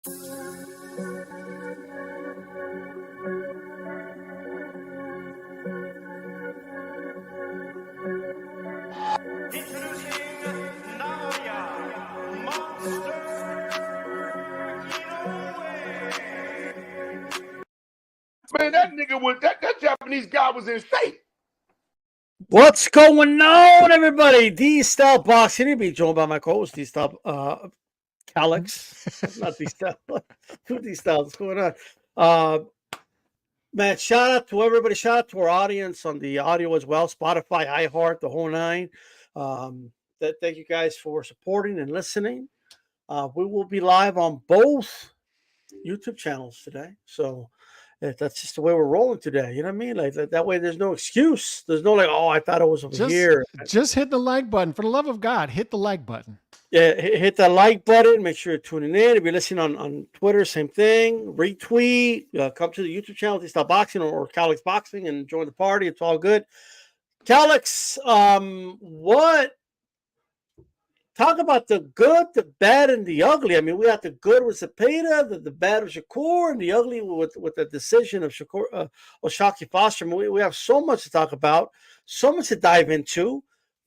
Man, that nigga was that Japanese guy was insane. What's going on, everybody? DStyleBoxing. You'll be joined by my co-host, DStyle Calix. Not DStyle. Two DStyle. What's going on? Man, shout out to everybody. Shout out to our audience on the audio as well. Spotify, iHeart, the whole nine. Thank you guys for supporting and listening. We will be live on both YouTube channels today. So that's just the way we're rolling today. You know what I mean? Like that way, there's no excuse. There's no like, oh, I thought it was over here. Just hit the like button. For the love of God, hit the like button. Yeah, hit that like button. Make sure you're tuning in. If you're listening on Twitter, same thing. Retweet. Come to the YouTube channel, DStyleBoxing or CalixBoxing, and join the party. It's all good. Calix, what? Talk about the good, the bad, and the ugly. I mean, we got the good with Zepeda, the bad with Shakur, and the ugly with the decision of Shakur O'Shaquie Foster. I mean, we have so much to talk about, so much to dive into.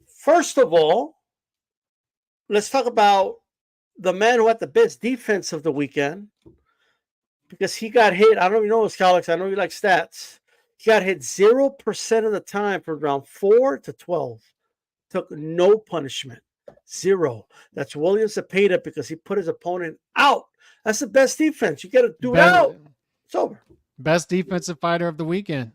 First of all, let's talk about the man who had the best defense of the weekend, because he got hit. I don't even know this, Calix. I know you like stats. He got hit 0% of the time from round 4 to 12. Took no punishment. 0. That's William Zepeda, because he put his opponent out. That's the best defense. You got to do it out. It's over. Best defensive fighter of the weekend,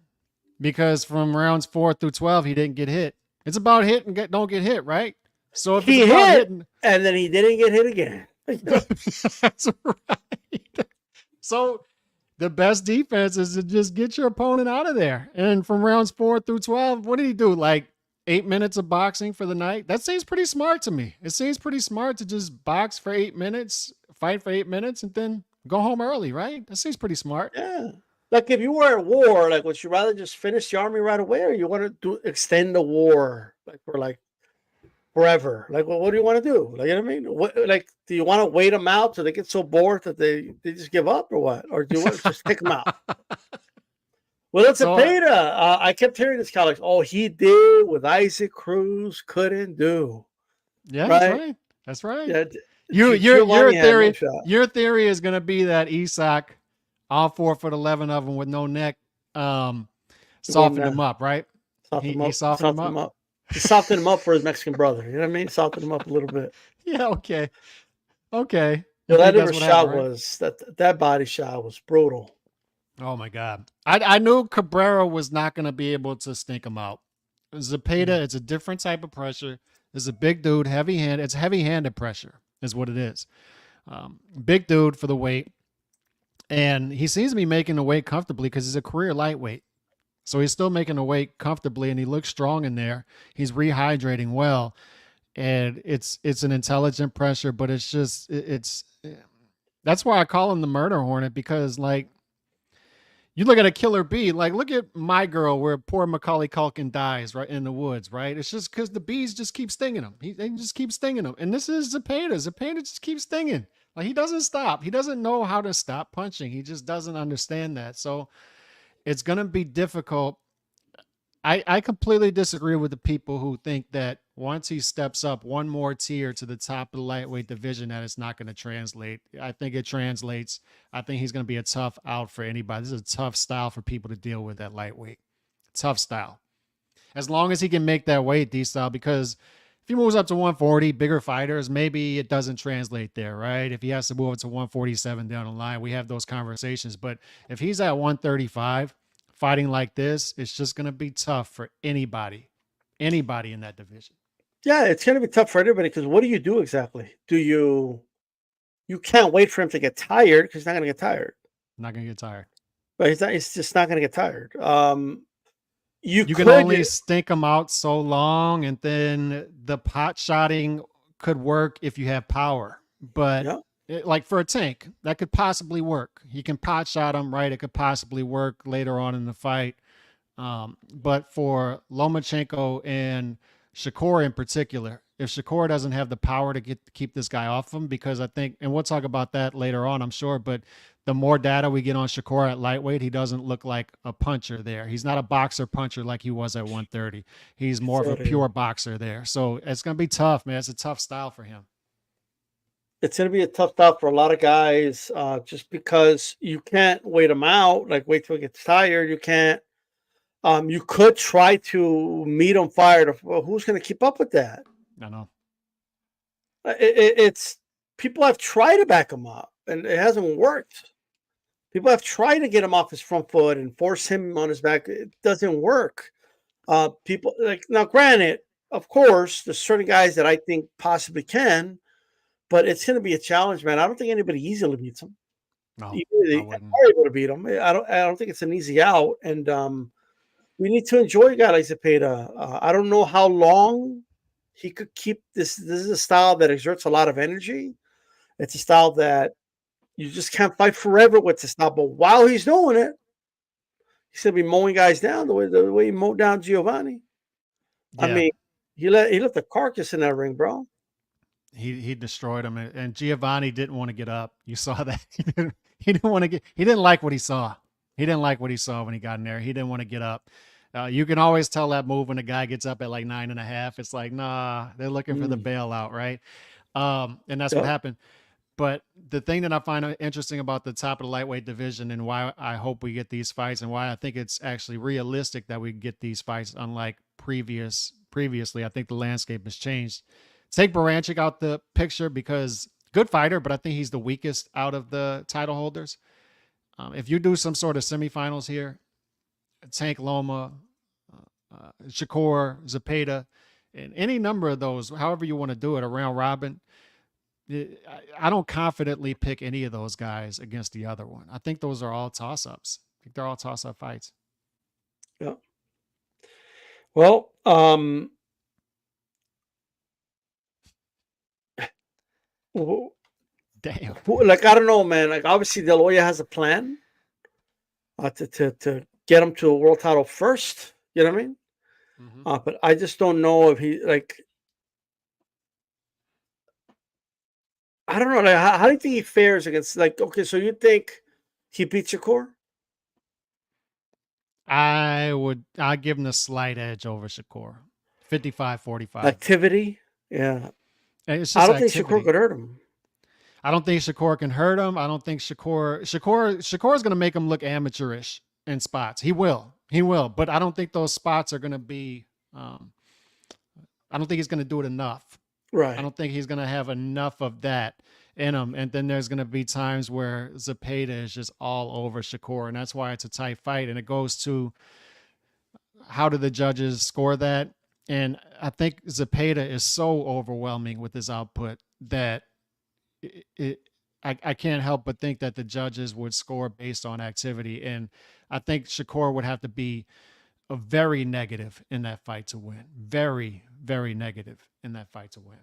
because from rounds 4 through 12, he didn't get hit. It's about hit and don't get hit, right? So if he hit, and then he didn't get hit again. That's right. So the best defense is to just get your opponent out of there. And from rounds 4 through 12, what did he do? Like 8 minutes of boxing for the night? That seems pretty smart to me. It seems pretty smart to just box for 8 minutes, fight for 8 minutes, and then go home early, right? That seems pretty smart. Yeah. Like if you were at war, like would you rather just finish the army right away, or you want to extend the war like for like forever? Like, well, what do you want to do? Like, you know what I mean? What, like, do you want to wait them out till they get so bored that they just give up, or what? Or do you want to just kick them out? Well, it's Zepeda. I kept hearing this, Calix. Oh, he did what Isaac Cruz couldn't do. Yeah, right? That's right. That's right. Yeah, your theory is going to be that Isak, all 4 foot 11 of them with no neck, softened him up, right? He softened him up. He softened him up for his Mexican brother. You know what I mean? Softened him up a little bit. Yeah. Okay. Okay. Yeah, that other shot was that body shot was brutal. Oh my God. I knew Cabrera was not going to be able to stink him out. Zepeda, it's a different type of pressure. It's a big dude, heavy hand. It's heavy-handed pressure is what it is. Big dude for the weight. And he seems to be making the weight comfortably because he's a career lightweight. So he's still making the weight comfortably, and he looks strong in there. He's rehydrating well. And it's an intelligent pressure, but it's just, that's why I call him the murder hornet, because like, you look at a killer bee, like look at My Girl, where poor Macaulay Culkin dies right in the woods, right? It's just because the bees just keep stinging him. They just keep stinging him. And this is Zepeda. Zepeda just keeps stinging. Like he doesn't stop. He doesn't know how to stop punching. He just doesn't understand that. So it's going to be difficult. I completely disagree with the people who think that once he steps up one more tier to the top of the lightweight division, that it's not going to translate. I think it translates. I think he's going to be a tough out for anybody. This is a tough style for people to deal with at lightweight. Tough style. As long as he can make that weight, D-style, because if he moves up to 140, bigger fighters, maybe it doesn't translate there, right? If he has to move up to 147 down the line, we have those conversations. But if he's at 135, fighting like this, it's just going to be tough for anybody in that division. Yeah, it's going to be tough for everybody, because what do you do exactly? You can't wait for him to get tired, because he's not going to get tired. Not going to get tired. But he's just not going to get tired. You can only stink him out so long, and then the pot shotting could work if you have power. But like for a tank, that could possibly work. He can pot shot him, right? It could possibly work later on in the fight. But for Lomachenko and Shakur in particular, if Shakur doesn't have the power to keep this guy off him, because I think, and we'll talk about that later on, I'm sure, but the more data we get on Shakur at lightweight, he doesn't look like a puncher there. He's not a boxer puncher like he was at 130. He's more of a pure boxer there. So it's going to be tough, man. It's a tough style for him. It's going to be a tough style for a lot of guys, just because you can't wait him out, like wait till he gets tired. You can't. You could try to meet him fired. Well, who's going to keep up with that? I know. It's people have tried to back him up, and it hasn't worked. People have tried to get him off his front foot and force him on his back. It doesn't work. People like now, granted, of course, there's certain guys that I think possibly can, but it's going to be a challenge, man. I don't think anybody easily beats him. No, I wouldn't. Able to beat him. I don't think it's an easy out, and we need to enjoy a guy like Zepeda. I don't know how long he could keep this. This is a style that exerts a lot of energy. It's a style that you just can't fight forever with this style. But while he's doing it, he's gonna be mowing guys down the way he mowed down Giovanni. Yeah. I mean, he left the carcass in that ring, bro. He destroyed him, and Giovanni didn't want to get up. You saw that. He didn't want to get. He didn't like what he saw. He didn't like what he saw when he got in there. He didn't want to get up. You can always tell that move when a guy gets up at like 9.5. It's like, nah, they're looking for the bailout, right? And that's what happened. But the thing that I find interesting about the top of the lightweight division, and why I hope we get these fights, and why I think it's actually realistic that we get these fights, unlike previously, I think the landscape has changed. Take Baranchik out the picture because good fighter, but I think he's the weakest out of the title holders. If you do some sort of semifinals here, Tank Loma, Shakur, Zepeda, and any number of those, however you want to do it, around robin, I don't confidently pick any of those guys against the other one. I think those are all toss-ups. I think they're all toss-up fights. Yeah. Well, damn. Like, I don't know, man. Like, obviously, De La Hoya has a plan to get him to a world title first. You know what I mean? Mm-hmm. But I just don't know if he, like, I don't know. Like, how do you think he fares against, like, okay, so you think he beats Shakur? I'd give him a slight edge over Shakur. 55-45. Activity? Yeah. It's just I don't activity. think Shakur could hurt him. I don't think Shakur can hurt him. I don't think Shakur is going to make him look amateurish in spots. He will, but I don't think those spots are going to be, I don't think he's going to do it enough. Right. I don't think he's going to have enough of that in him. And then there's going to be times where Zepeda is just all over Shakur. And that's why it's a tight fight. And it goes to how do the judges score that? And I think Zepeda is so overwhelming with his output that I can't help but think that the judges would score based on activity. And I think Shakur would have to be a very negative in that fight to win. Very, very negative in that fight to win.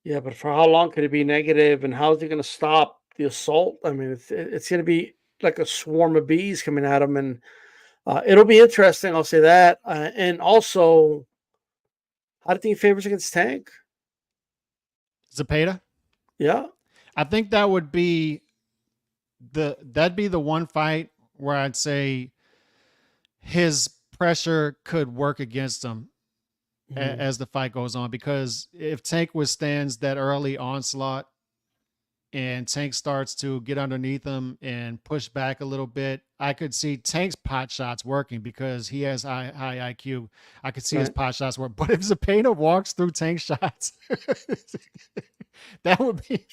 Yeah, but for how long could it be negative, and how is he going to stop the assault? I mean, it's going to be like a swarm of bees coming at him, and it'll be interesting. I'll say that. And also, how do you think he favors against Tank? Zepeda? Yeah. I think that would be that'd be the one fight where I'd say his pressure could work against him as the fight goes on, because if Tank withstands that early onslaught and Tank starts to get underneath him and push back a little bit, I could see Tank's pot shots working because he has high IQ. I could see his pot shots work. But if Zepeda walks through Tank's shots, that would be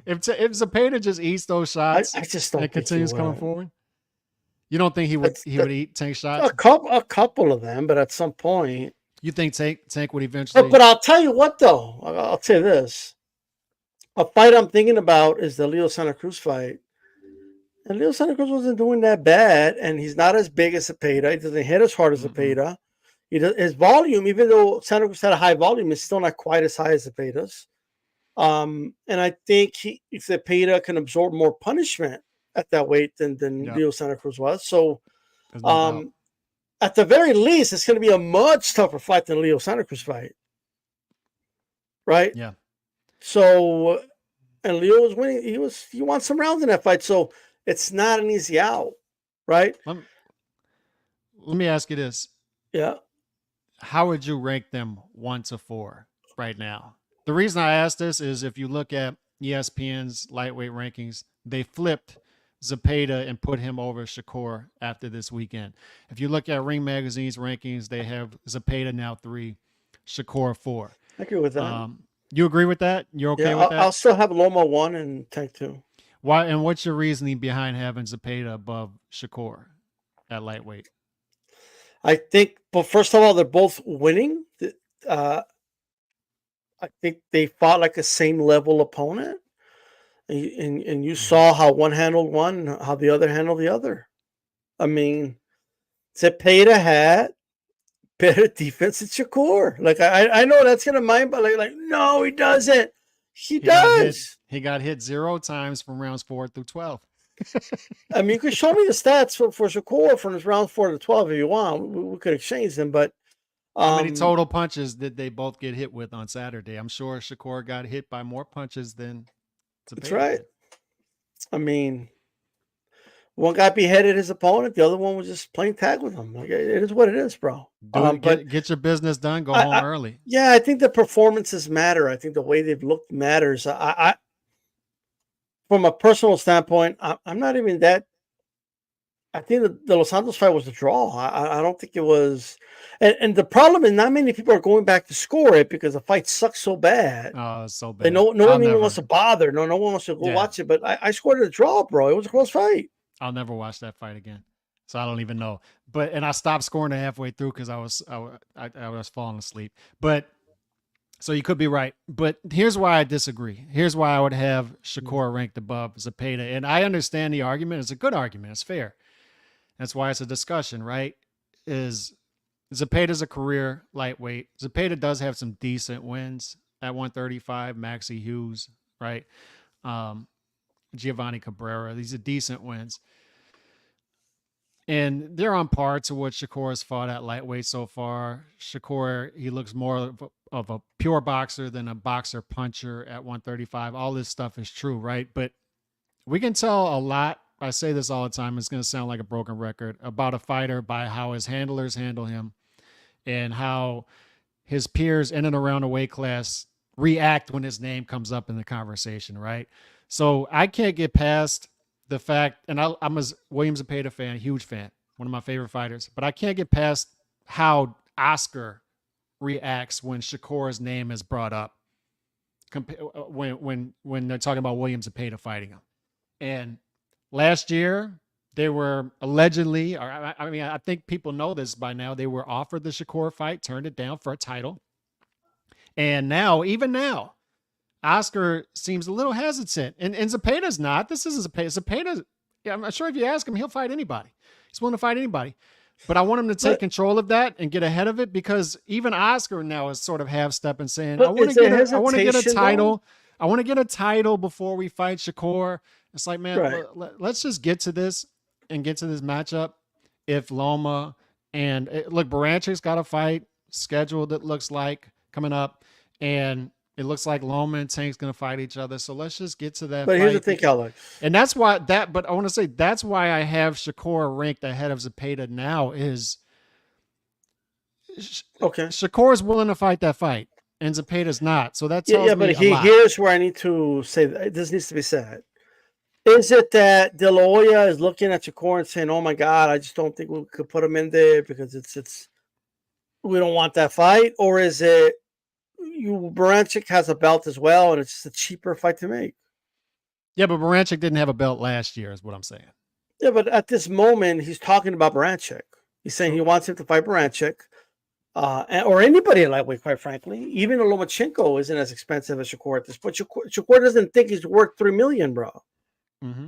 if Zepeda just eats those shots I just don't and continues coming forward. You don't think he would eat Tank shots? A couple of them, but at some point. You think Tank would eventually? But I'll tell you what, though. I'll say this: a fight I'm thinking about is the Leo Santa Cruz fight. And Leo Santa Cruz wasn't doing that bad, and he's not as big as Zepeda. He doesn't hit as hard as Zepeda. His volume, even though Santa Cruz had a high volume, is still not quite as high as Zepeda's. And I think Zepeda can absorb more punishment at that weight than Leo Santa Cruz was. So, at the very least, it's going to be a much tougher fight than Leo Santa Cruz fight. right? Yeah. So, and Leo was winning. He won some rounds in that fight. So it's not an easy out, right? Let me ask you this. Yeah. How would you rank them 1 to 4 right now? The reason I ask this is if you look at ESPN's lightweight rankings, they flipped Zepeda and put him over Shakur after this weekend. If you look at Ring Magazine's rankings, they have Zepeda now 3, Shakur 4. I agree with that. You agree with that? You're okay with that? I'll still have Loma 1 and Tank 2. Why? And what's your reasoning behind having Zepeda above Shakur at lightweight? I think, but first of all, they're both winning. I think they fought like a same level opponent. And you saw how one handled one, how the other handled the other. I mean, Zepeda had better defense than Shakur. Like I know that's gonna mind, but like no, he doesn't. He does. He got hit 0 times from rounds 4 through 12. I mean, you could show me the stats for Shakur from his round 4 to 12 if you want. We could exchange them, but how many total punches did they both get hit with on Saturday? I'm sure Shakur got hit by more punches than Zepeda. That's right. I mean, one guy beheaded his opponent, the other one was just playing tag with him. Like, it is what it is, bro. But get your business done. Go home early. Yeah, I think the performances matter. I think the way they've looked matters. I from a personal standpoint, I'm not even that. I think the Los Santos fight was a draw. I don't think it was. And the problem is not many people are going back to score it because the fight sucks so bad. Oh, it's so bad. No one even wants to bother. No one wants to go watch it. But I scored it a draw, bro. It was a close fight. I'll never watch that fight again. So I don't even know. And I stopped scoring it halfway through because I was falling asleep. But so you could be right. But here's why I disagree. Here's why I would have Shakur ranked above Zepeda. And I understand the argument. It's a good argument. It's fair. That's why it's a discussion, right? Is Zepeda's a career lightweight. Zepeda does have some decent wins at 135. Maxie Hughes, right? Giovanni Cabrera. These are decent wins. And they're on par to what Shakur has fought at lightweight so far. Shakur, he looks more of a pure boxer than a boxer puncher at 135. All this stuff is true, right? But we can tell a lot. I say this all the time. It's going to sound like a broken record about a fighter by how his handlers handle him and how his peers in and around the weight class react when his name comes up in the conversation, right? So I can't get past the fact, and I'm a William Zepeda fan, huge fan, one of my favorite fighters, but I can't get past how Oscar reacts when Shakur's name is brought up when they're talking about William Zepeda fighting him. And last year, they were allegedly, I think people know this by now, they were offered the Shakur fight, turned it down for a title. And now, even now, Oscar seems a little hesitant. And Zepeda's not. This isn't Zepeda. Zepeda, I'm sure if you ask him, he'll fight anybody. He's willing to fight anybody. But I want him to take control of that and get ahead of it because even Oscar now is sort of half-stepping saying, I want to get a title. I want to get a title before we fight Shakur. It's like, man, let's just get to this and get to this matchup. If Loma and look, Baranchik's got a fight scheduled that looks like coming up, and it looks like Loma and Tank's going to fight each other. So let's just get to that. But here's the thing, Alex. And that's why but I want to say that's why I have Shakur ranked ahead of Zepeda now is Shakur's willing to fight that fight and Zepeda's not. So that tells me a lot. Here's where I need to say that this needs to be said. Is it that De La Hoya is looking at Shakur and saying, "Oh my God, I just don't think we could put him in there because it's we don't want that fight," or is it Baranchik has a belt as well and it's just a cheaper fight to make? Yeah, but Baranchik didn't have a belt last year, is what I'm saying. Yeah, but at this moment, he's talking about Baranchik. He's saying he wants him to fight Baranchik, or anybody in lightweight, quite frankly. Even Lomachenko isn't as expensive as Shakur at this point. Shakur doesn't think he's worth $3 million, bro. Mm-hmm.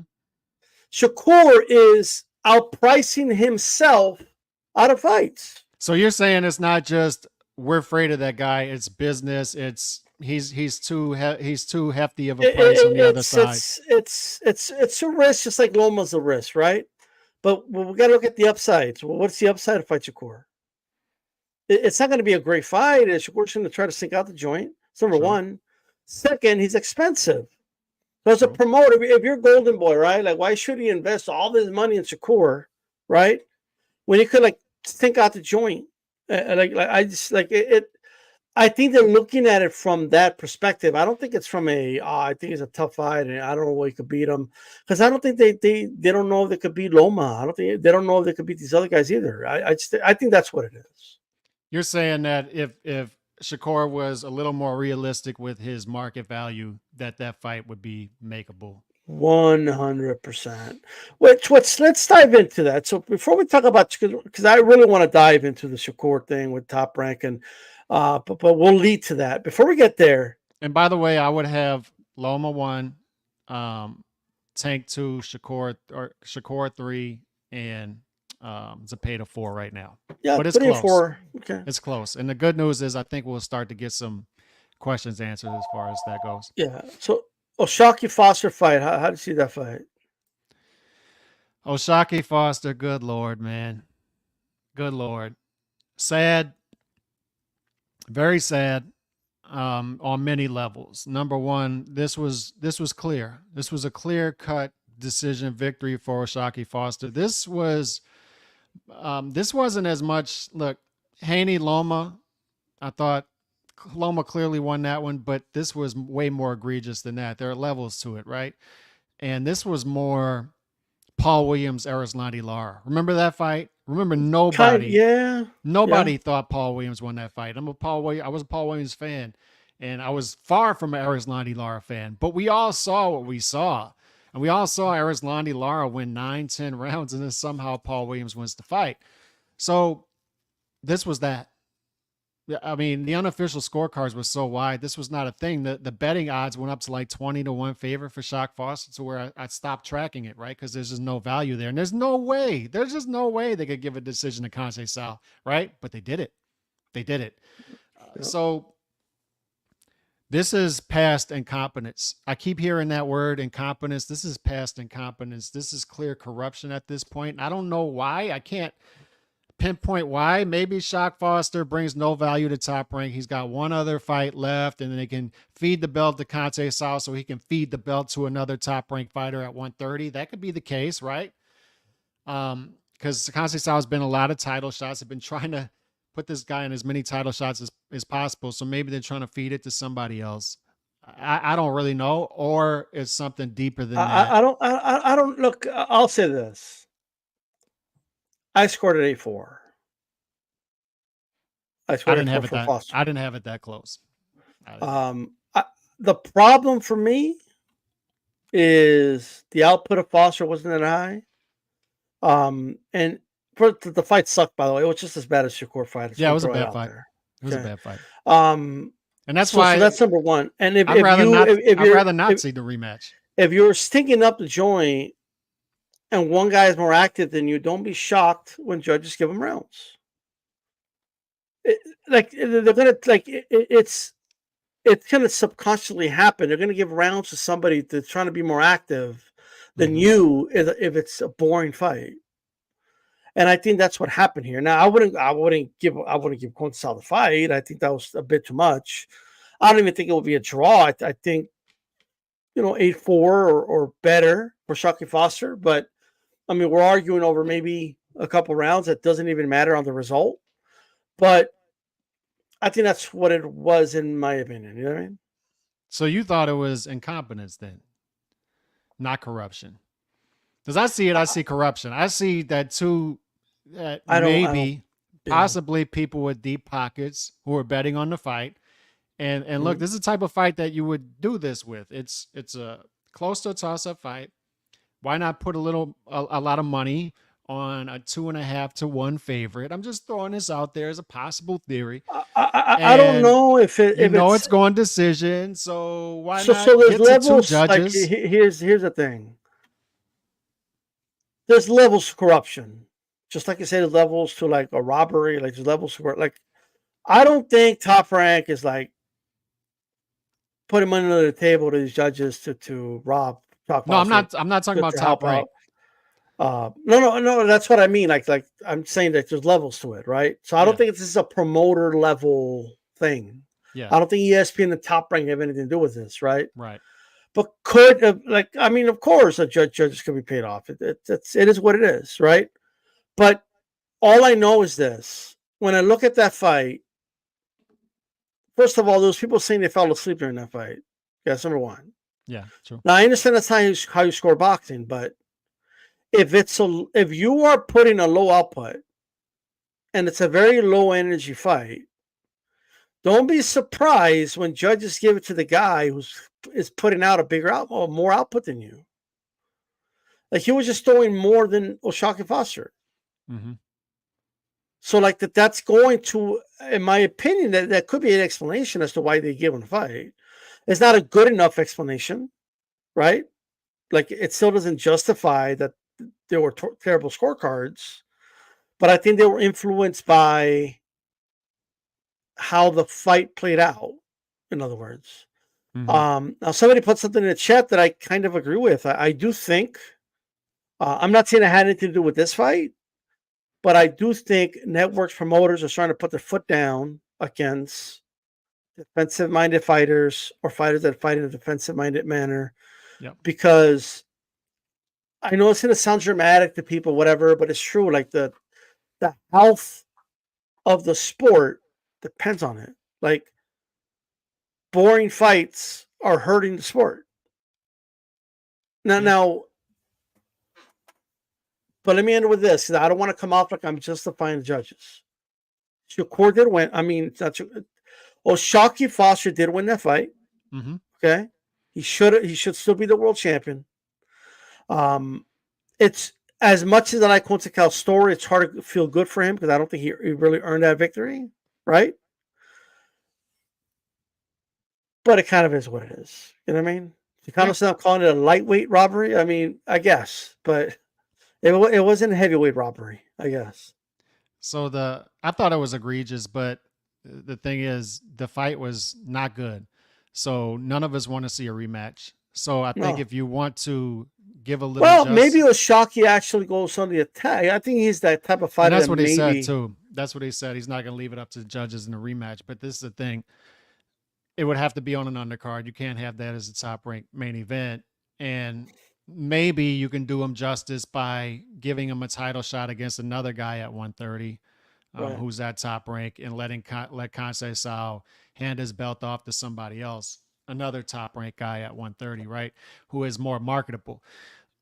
Shakur is outpricing himself out of fights. So you're saying it's not just we're afraid of that guy; it's business. It's he's too hefty of a price on the other side. It's a risk, just like Loma's a risk, right? But we got to look at the upsides. Well, what's the upside of fight Shakur? It's not going to be a great fight. Shakur's going to try to sink out the joint. That's number True. one. Second, he's expensive. So as a True. promoter, if you're Golden Boy, right? Like, why should he invest all this money in Shakur, right? When he could like think out the joint. Like I just like it. I think they're looking at it from that perspective. I don't think it's from I think it's a tough fight, and I don't know what he could beat him, because I don't think they don't know if they could beat Loma. I don't think they don't know if they could beat these other guys either. I think that's what it is. You're saying that if Shakur was a little more realistic with his market value, that fight would be makeable. 100%. Let's dive into that. So before we talk about, because I really want to dive into the Shakur thing with Top Rank, and but we'll lead to that. Before we get there. And by the way, I would have Loma 1, Tank 2, Shakur 3, and Zepeda 4 right now. Yeah, but it's close. 4. Okay. It's close. And the good news is I think we'll start to get some questions answered as far as that goes. Yeah. So O'Shaquie Foster fight. How do you see that fight? O'Shaquie Foster, good Lord, man. Good Lord. Sad. Very sad. On many levels. Number one, this was clear. This was a clear-cut decision victory for O'Shaquie Foster. This wasn't as much. Look, Haney Loma, I thought Loma clearly won that one, but this was way more egregious than that. There are levels to it, right? And this was more Paul Williams, Arislandi Lara. Remember that fight? Remember nobody thought Paul Williams won that fight. I was a Paul Williams fan, and I was far from an Arislandi Lara fan. But we all saw what we saw. And we all saw Arislandi Lara win 9-10 rounds, and then somehow Paul Williams wins the fight. So this was that. I mean, the unofficial scorecards were so wide. This was not a thing. The betting odds went up to like 20-1 favor for Shaq Foster, to where I stopped tracking it, right? Because there's just no value there. And there's just no way they could give a decision to Conceição, right? But they did it. So this is past incompetence. I keep hearing that word, incompetence. This is past incompetence. This is clear corruption at this point. I don't know why. I can't pinpoint why. Maybe Shaq Foster brings no value to Top Rank. He's got one other fight left, and then they can feed the belt to Conceição so he can feed the belt to another Top Rank fighter at 130. That could be the case, right? Because Conceição has been a lot of title shots. They've been trying to put this guy in as many title shots as possible. So maybe they're trying to feed it to somebody else. I don't really know, or it's something deeper than that. I don't look. I'll say this. I scored at 8-4. I didn't have it that close. The problem for me is the output of Foster wasn't that high. And the fight sucked, by the way. It was just as bad as Shakur fight. Yeah, it was a bad fight. It was a bad fight. And that's why. So that's number one. And I'd rather not see the rematch. If you're stinking up the joint and one guy is more active than you, don't be shocked when judges give them rounds. They're gonna it's gonna subconsciously happen. They're gonna give rounds to somebody that's trying to be more active than you if it's a boring fight. And I think that's what happened here. Now I wouldn't give Conceição the fight. I think that was a bit too much. I don't even think it would be a draw. I think 8-4 or better for Shakur Foster, but I mean, we're arguing over maybe a couple rounds that doesn't even matter on the result. But I think that's what it was, in my opinion. You know what I mean? So you thought it was incompetence then, not corruption? Because I see corruption. I see that too. Possibly people with deep pockets who are betting on the fight. And look, this is the type of fight that you would do this with. It's a close to a toss-up fight. Why not put a lot of money on a 2.5-1 favorite? I'm just throwing this out there as a possible theory. I don't know if it's going decision. So why not there's get levels, to 2 judges? Like, here's the thing. There's levels to corruption. Just like you say, there's levels to like a robbery. Like there's levels to like. I don't think Top Rank is like putting money under the table to these judges to rob. No, I'm not talking about Top Rank. No. That's what I mean. Like I'm saying that there's levels to it, right? So I don't think this is a promoter level thing. Yeah. I don't think ESPN and Top Rank have anything to do with this, right? Right. But could I mean, of course, judges can be paid off. It is what it is, right? But all I know is this: when I look at that fight, first of all, those people saying they fell asleep during that fight. That's number one. Yeah, true. Now I understand that's how you score boxing, but if you are putting a low output and it's a very low energy fight, don't be surprised when judges give it to the guy is putting out a bigger output, more output than you. Like he was just throwing more than O'Shaquie Foster. Mm-hmm. So like that's going to, in my opinion, that could be an explanation as to why they give him the fight. It's not a good enough explanation, right? Like it still doesn't justify that there were terrible scorecards, but I think they were influenced by how the fight played out. In other words, now somebody put something in the chat that I kind of agree with. I do think, I'm not saying it had anything to do with this fight, but I do think networks promoters are starting to put their foot down against defensive-minded fighters or fighters that fight in a defensive-minded manner. Yep. Because I know it's going to sound dramatic to people, whatever, but it's true. Like the health of the sport depends on it. Like boring fights are hurting the sport. Now, but let me end with this, because I don't want to come off like I'm justifying the judges. Shakur did win. I mean, O'Shaquie Foster did win that fight. Mm-hmm. Okay, he should still be the world champion. It's as much as I like Quincy Cal's story, it's hard to feel good for him because I don't think he really earned that victory, right? But it kind of is what it is. You know what I mean? You kind of stop calling it a lightweight robbery. I mean, I guess, but it wasn't a heavyweight robbery, I guess. So I thought it was egregious, but the thing is, the fight was not good. So none of us want to see a rematch. So I think if you want to give a little, maybe O'Shaquie actually goes on the attack. I think he's that type of fighter. And that's what he said too. That's what he said. He's not going to leave it up to the judges in a rematch. But this is the thing. It would have to be on an undercard. You can't have that as a top-ranked main event. And maybe you can do him justice by giving him a title shot against another guy at 130, who's at top rank, and let Conceição hand his belt off to somebody else, another top rank guy at 130, right, who is more marketable.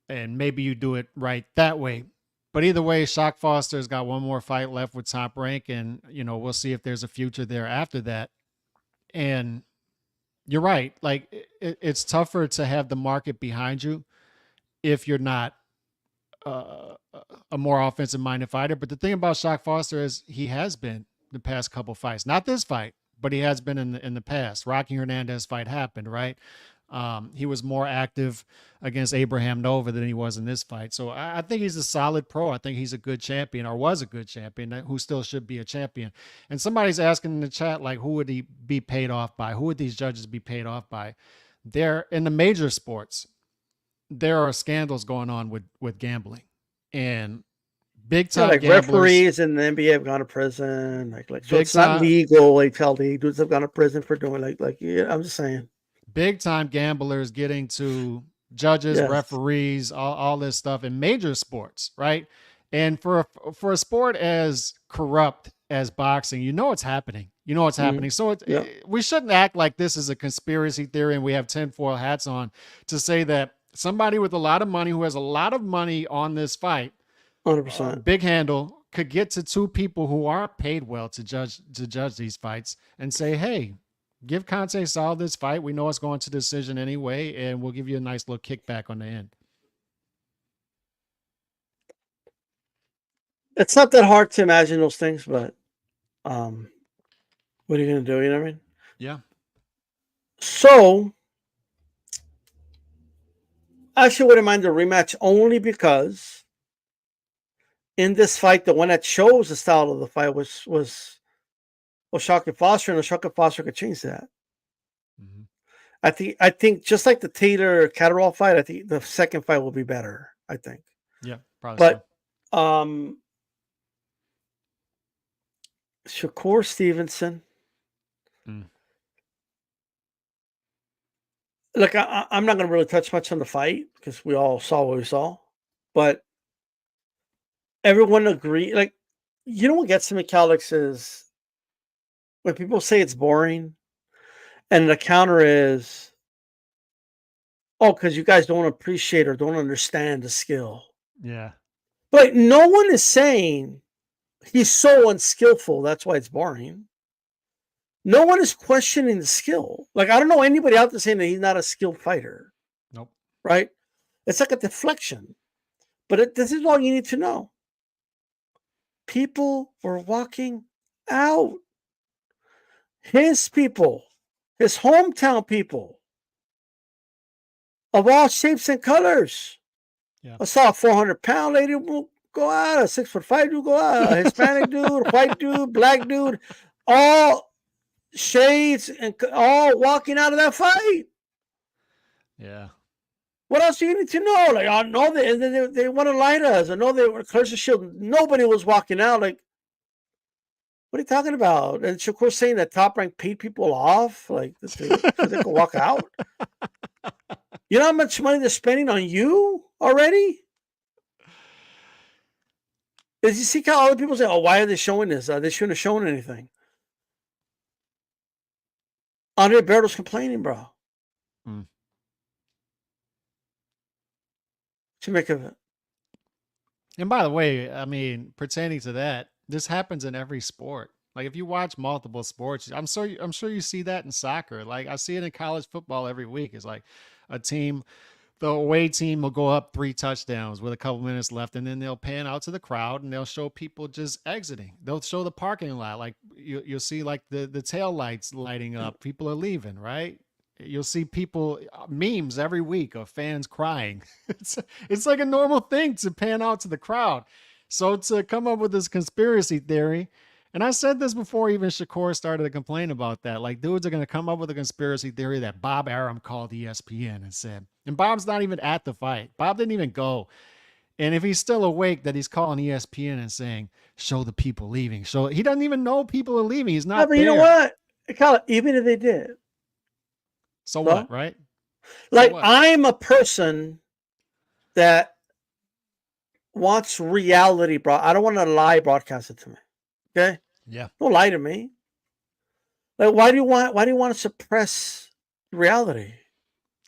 And maybe you do it right that way. But either way, Shaq Foster's got one more fight left with top rank, and we'll see if there's a future there after that. And you're right. Like it's tougher to have the market behind you if you're not a more offensive minded fighter. But the thing about Shaq Foster is he has been the past couple fights, not this fight, but he has been in the past. Rocky Hernandez fight happened, right? He was more active against Abraham Nova than he was in this fight. So I think he's a solid pro. I think he's a good champion, or was a good champion, who still should be a champion. And somebody's asking in the chat, like, who would he be paid off by? Who would these judges be paid off by? They're in the major sports. There are scandals going on with gambling, and big time like gamblers. Referees in the NBA have gone to prison. So it's not legal. Like tell the dudes have gone to prison for doing I'm just saying. Big time gamblers getting to judges, referees, all this stuff in major sports, right? And for a sport as corrupt as boxing, it's happening. It's happening. So we shouldn't act like this is a conspiracy theory and we have tinfoil hats on to say that somebody with a lot of money who has a lot of money on this fight, 100%, big handle, could get to two people who aren't paid well to judge these fights and say, hey, give Conceição this fight. We know it's going to decision anyway, and we'll give you a nice little kickback on the end. It's not that hard to imagine those things, but what are you going to do? You know what I mean? Yeah. So, I actually wouldn't mind the rematch only because in this fight, the one that shows the style of the fight was O'Shaquie Foster, and O'Shaquie Foster could change that. I think just like the Taylor Catterall fight, I think the second fight will be better. I think. Yeah, probably. But Shakur Stevenson look, I'm not going to really touch much on the fight because we all saw what we saw, but everyone agreed. Like, you know what gets me, Calix, is when people say it's boring, and the counter is, oh, because you guys don't appreciate or don't understand the skill. Yeah. But no one is saying he's so unskillful, that's why it's boring. No one is questioning the skill. Like, I don't know anybody out there saying that he's not a skilled fighter. Nope. Right? It's like a deflection. But this is all you need to know. People were walking out. His people, his hometown people, of all shapes and colors. Yeah. I saw a 400-pound lady go out, a 6'5" dude go out, a Hispanic dude, white dude, black dude, all shades and all walking out of that fight. Yeah. What else do you need to know? Like, I know they want to lie to us. I know they were close to shield. Nobody was walking out. Like, what are you talking about? And Shakur saying that Top Rank paid people off, like, they could walk out. You know how much money they're spending on you already? Did you see how other people say, oh, why are they showing this? They shouldn't have shown anything. Andre Berto's complaining, bro. What you make of it? And by the way, I mean, pertaining to that, this happens in every sport. Like, if you watch multiple sports, I'm sure you see that in soccer. Like, I see it in college football every week. It's like a team, the away team will go up 3 touchdowns with a couple minutes left, and then they'll pan out to the crowd and they'll show people just exiting. They'll show the parking lot. Like, you'll see like the tail lights lighting up. People are leaving, right? You'll see people, memes every week of fans crying. It's like a normal thing to pan out to the crowd. So to come up with this conspiracy theory, and I said this before even Shakur started to complain about that. Like, dudes are going to come up with a conspiracy theory that Bob Arum called ESPN and said, and Bob's not even at the fight. Bob didn't even go. And if he's still awake, that he's calling ESPN and saying, show the people leaving. So he doesn't even know people are leaving. He's not there. You know what? Even if they did. So what, right? Like, so what? I'm a person that wants reality, bro. I don't want to lie broadcasted to me. Okay? Yeah. Don't lie to me. Like, why do you want to suppress reality?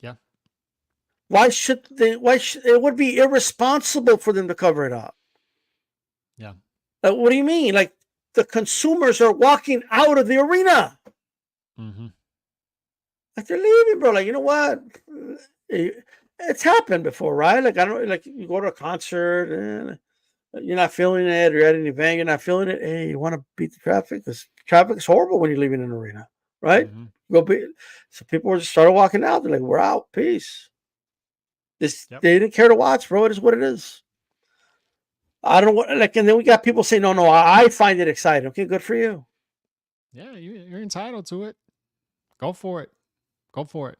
Yeah. It would be irresponsible for them to cover it up. Yeah. Like, what do you mean? Like, the consumers are walking out of the arena. Mm-hmm. Like, they're leaving, bro. Like, you know what? It's happened before, right? Like, I don't, like, you go to a concert and you're not feeling it, or you're at an event, you're not feeling it. Hey, you want to beat the traffic? Because traffic is horrible when you're leaving an arena, right? Mm-hmm. So people just started walking out. They're like, we're out. Peace. They didn't care to watch, bro. It is what it is. I don't know what, like, and then we got people saying, no, I find it exciting. Okay, good for you. Yeah, you're entitled to it. Go for it. Go for it.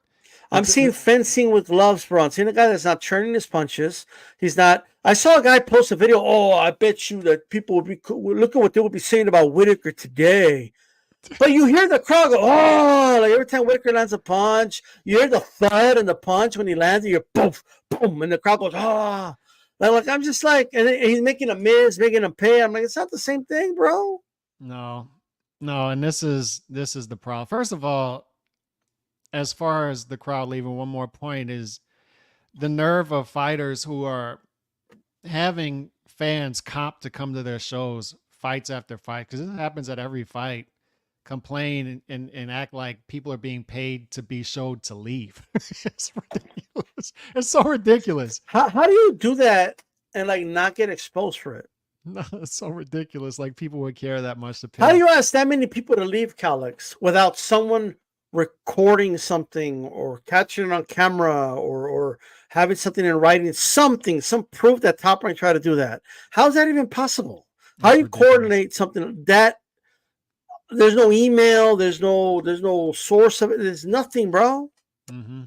I'm seeing fencing with gloves, bro. I'm seeing a guy that's not turning his punches. He's not. I saw a guy post a video. Oh, I bet you that people would be, look at what they would be saying about Whitaker today. But you hear the crowd go, oh, like every time Whitaker lands a punch, you hear the thud and the punch when he lands it, you're boom, boom, and the crowd goes, ah. Oh. Like, I'm just like, and he's making a miss, making him pay. I'm like, it's not the same thing, bro. No, and this is the problem. First of all, as far as the crowd leaving, one more point is the nerve of fighters who are having fans comp to come to their shows, fights after fight, because this happens at every fight, complain and act like people are being paid to be showed to leave. It's ridiculous. It's so ridiculous. How do you do that and like not get exposed for it? No, it's so ridiculous. Like, people would care that much to pay. How do you ask that many people to leave, Calix, without someone recording something or catching it on camera or having something in writing, some proof that Top Rank tried to do that? How is that even possible? How do you coordinate something that there's no email, there's no source of it, there's nothing, bro? Mm-hmm.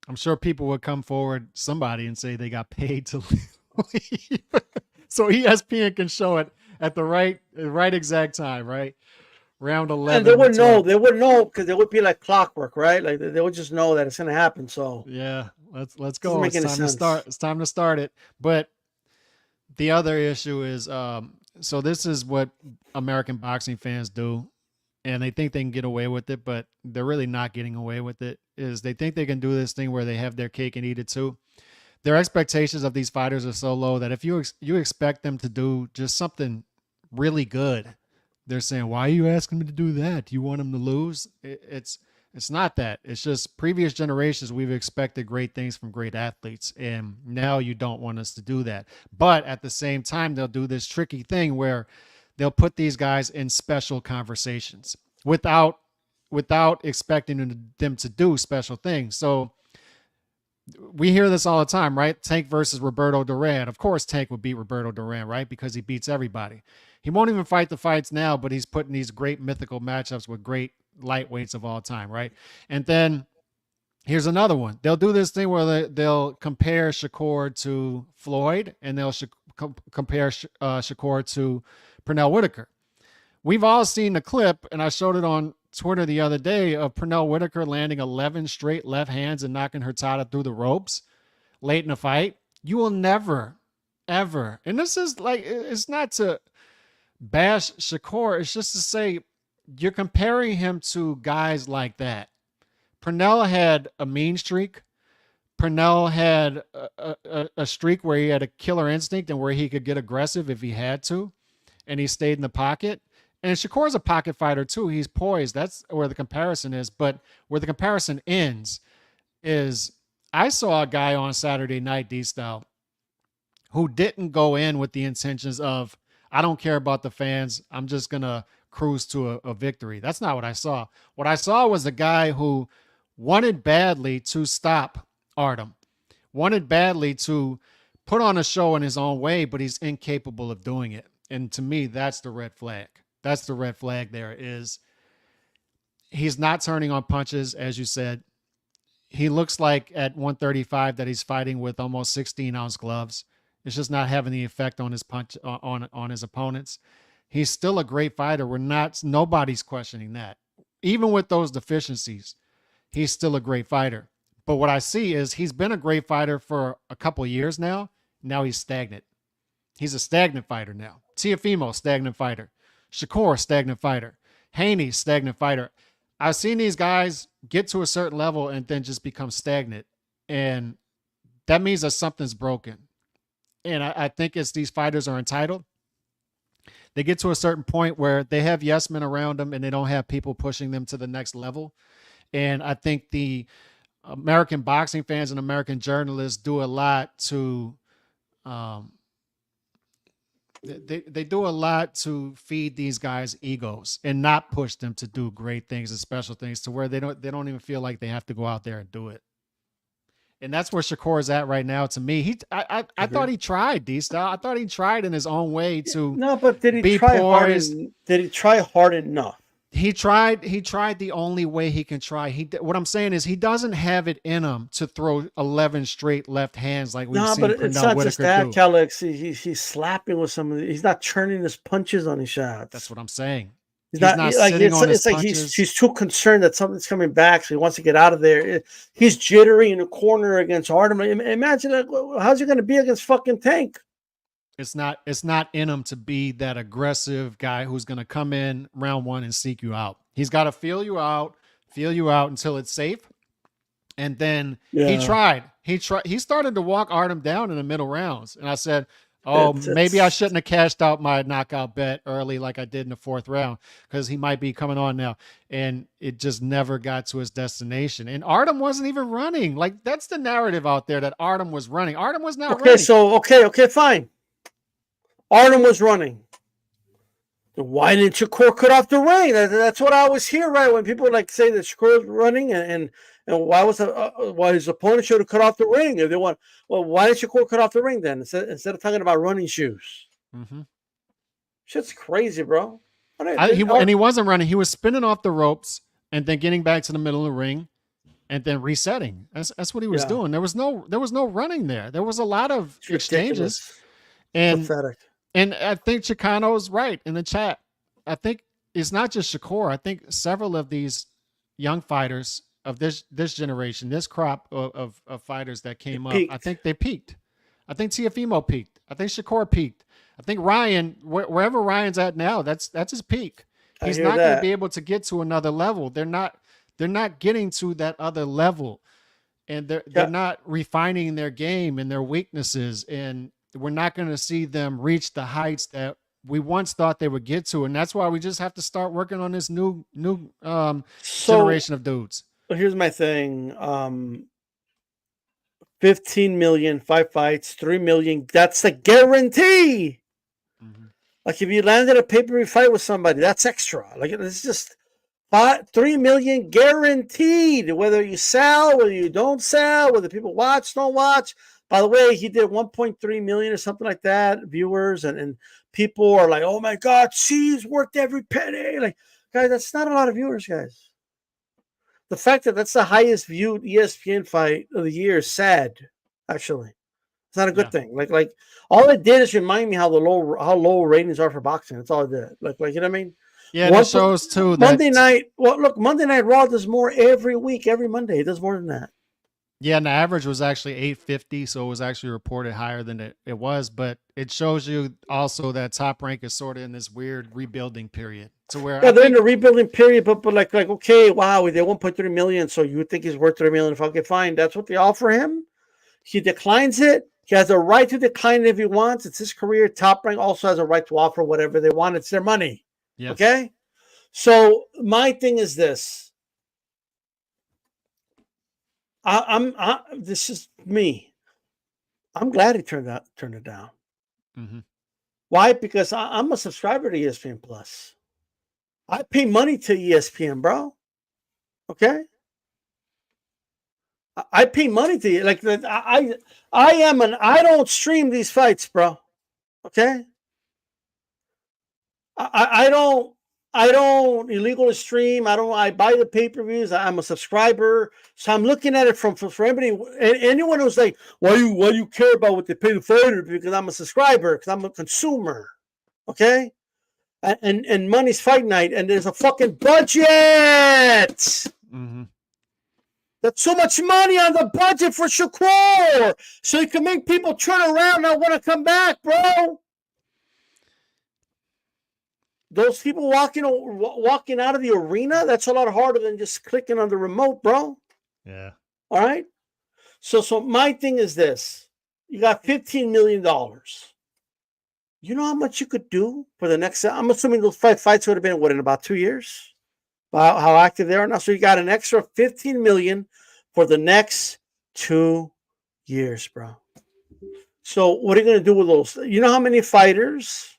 I'm sure people would come forward, somebody, and say they got paid to leave. So ESPN can show it at the right exact time, right? round 11. And they would know. They would know because it would be like clockwork, right? Like they would just know that it's gonna happen. So yeah, let's go. It's Doesn't make any time to sense. start. It's time to start it. But the other issue is, so this is what American boxing fans do, and they think they can get away with it, but they're really not getting away with it. Is they think they can do this thing where they have their cake and eat it too. Their expectations of these fighters are so low that if you expect them to do just something really good, they're saying, why are you asking me to do that? Do you want them to lose? It's not that. It's just previous generations, we've expected great things from great athletes, and now you don't want us to do that. But at the same time, they'll do this tricky thing where they'll put these guys in special conversations without expecting them to do special things. So we hear this all the time, right? Tank versus Roberto Duran. Of course, Tank would beat Roberto Duran, right? Because he beats everybody. He won't even fight the fights now, but he's putting these great mythical matchups with great lightweights of all time, right? And then here's another one. They'll do this thing where they'll compare Shakur to Floyd, and they'll compare Shakur to Pernell Whitaker. We've all seen the clip, and I showed it on Twitter the other day, of Pernell Whitaker landing 11 straight left hands and knocking Hurtado through the ropes late in the fight. You will never, ever, and this is like, it's not to bash Shakur, it's just to say you're comparing him to guys like that. Pernell had a mean streak. Pernell had a streak where he had a killer instinct and where he could get aggressive if he had to, and he stayed in the pocket. And Shakur's a pocket fighter too. He's poised. That's where the comparison is. But where the comparison ends is I saw a guy on Saturday night, D-Style, who didn't go in with the intentions of, I don't care about the fans, I'm just going to cruise to a victory. That's not what I saw. What I saw was a guy who wanted badly to stop Artem, wanted badly to put on a show in his own way, but he's incapable of doing it. And to me, that's the red flag. That's the red flag there, is he's not turning on punches, as you said. He looks like at 135 that he's fighting with almost 16-ounce gloves. It's just not having the effect on his punch on his opponents. He's still a great fighter. Nobody's questioning that. Even with those deficiencies, he's still a great fighter. But what I see is he's been a great fighter for a couple of years now. Now he's stagnant. He's a stagnant fighter now. Teofimo, stagnant fighter. Shakur, stagnant fighter. Haney, stagnant fighter. I've seen these guys get to a certain level and then just become stagnant. And that means that something's broken. And I think it's these fighters are entitled. They get to a certain point where they have yes men around them and they don't have people pushing them to the next level. And I think the American boxing fans and American journalists do a lot to they do a lot to feed these guys egos and not push them to do great things and special things to where they don't even feel like they have to go out there and do it. And that's where Shakur is at right now. To me, I thought he tried, D-Style. I thought he tried in his own way to but did he try poised. Did he try hard enough? He tried the only way he can try. What I'm saying is he doesn't have it in him to throw 11 straight left hands like we've seen but it's Pernell not Whitaker just that, do. Calix. He's slapping with some of the, he's not turning his punches on his shots. That's what I'm saying. He's not like, sitting on his it's like punches. he's too concerned that something's coming back, so he wants to get out of there. He's jittery in the corner against Artem. Imagine how's he going to be against fucking Tank? It's not in him to be that aggressive guy who's going to come in round one and seek you out. He's got to feel you out until it's safe. And then he started to walk Artem down in the middle rounds. And I said, maybe I shouldn't have cashed out my knockout bet early like I did in the fourth round, because he might be coming on now. And it just never got to his destination. And Artem wasn't even running. Like, that's the narrative out there, that Artem was running. Artem was not running. Okay, fine. Artem was running. Why didn't Shakur cut off the ring? That's what I always hear, right? When people like say that Shakur was running and why his opponent should have cut off the ring? If they want, well, why did Shakur cut off the ring then instead of talking about running shoes? Mm-hmm. Shit's crazy, bro. And he wasn't running. He was spinning off the ropes and then getting back to the middle of the ring and then resetting. That's what he was doing. There was no running there. There was a lot of exchanges. And pathetic. And I think Chicano's right in the chat. I think it's not just Shakur. I think several of these young fighters of this generation, this crop of fighters that came up, I think they peaked. I think Teofimo peaked. I think Shakur peaked. I think Ryan, wherever Ryan's at now, that's his peak. He's not going to be able to get to another level. They're not getting to that other level, and they're not refining their game and their weaknesses, and we're not going to see them reach the heights that we once thought they would get to. And that's why we just have to start working on this new generation of dudes. But here's my thing. 15 million, 5 fights, 3 million. That's a guarantee. Mm-hmm. Like if you landed a pay-per-view fight with somebody, that's extra. Like it's just 3 million guaranteed. Whether you sell, whether you don't sell, whether people watch, don't watch. By the way, he did 1.3 million or something like that viewers, and people are like, "Oh my God, he's worth every penny." Like, guys, that's not a lot of viewers, guys. The fact that that's the highest viewed ESPN fight of the year is sad. Actually, it's not a good thing. Like all it did is remind me how low ratings are for boxing. That's all it did. Like you know what I mean? Yeah, it shows too. Monday night. Well, look, Monday Night Raw does more every week, every Monday. It does more than that. Yeah, and the average was actually 850, so it was actually reported higher than it was. But it shows you also that Top Rank is sort of in this weird rebuilding period. To where they're in the rebuilding period, but like okay, wow, we did 1.3 million, so you would think he's worth 3 million. If I get fine, that's what they offer him. He declines it. He has a right to decline it if he wants. It's his career. Top Rank also has a right to offer whatever they want. It's their money. Yeah. Okay. So my thing is this. This is me. I'm glad he turned it down. Mm-hmm. Why? Because I'm a subscriber to ESPN Plus. I pay money to ESPN, bro. Okay. I pay money to you. Like I don't stream these fights, bro. Okay. I don't illegally stream. I buy the pay-per-views. I'm a subscriber. So I'm looking at it for everybody. Anyone who's like, why you care about what they pay the fighter? Because I'm a subscriber, because I'm a consumer. Okay? And money's fight night, and there's a fucking budget. Mm-hmm. That's so much money on the budget for Shakur. So you can make people turn around and not want to come back, bro. Those people walking out of the arena, that's a lot harder than just clicking on the remote, bro. Yeah. All right? So my thing is this. You got $15 million. You know how much you could do for the next... I'm assuming those 5 fights would have been, in about 2 years? How active they are now. So you got an extra $15 million for the next 2 years, bro. So what are you going to do with those? You know how many fighters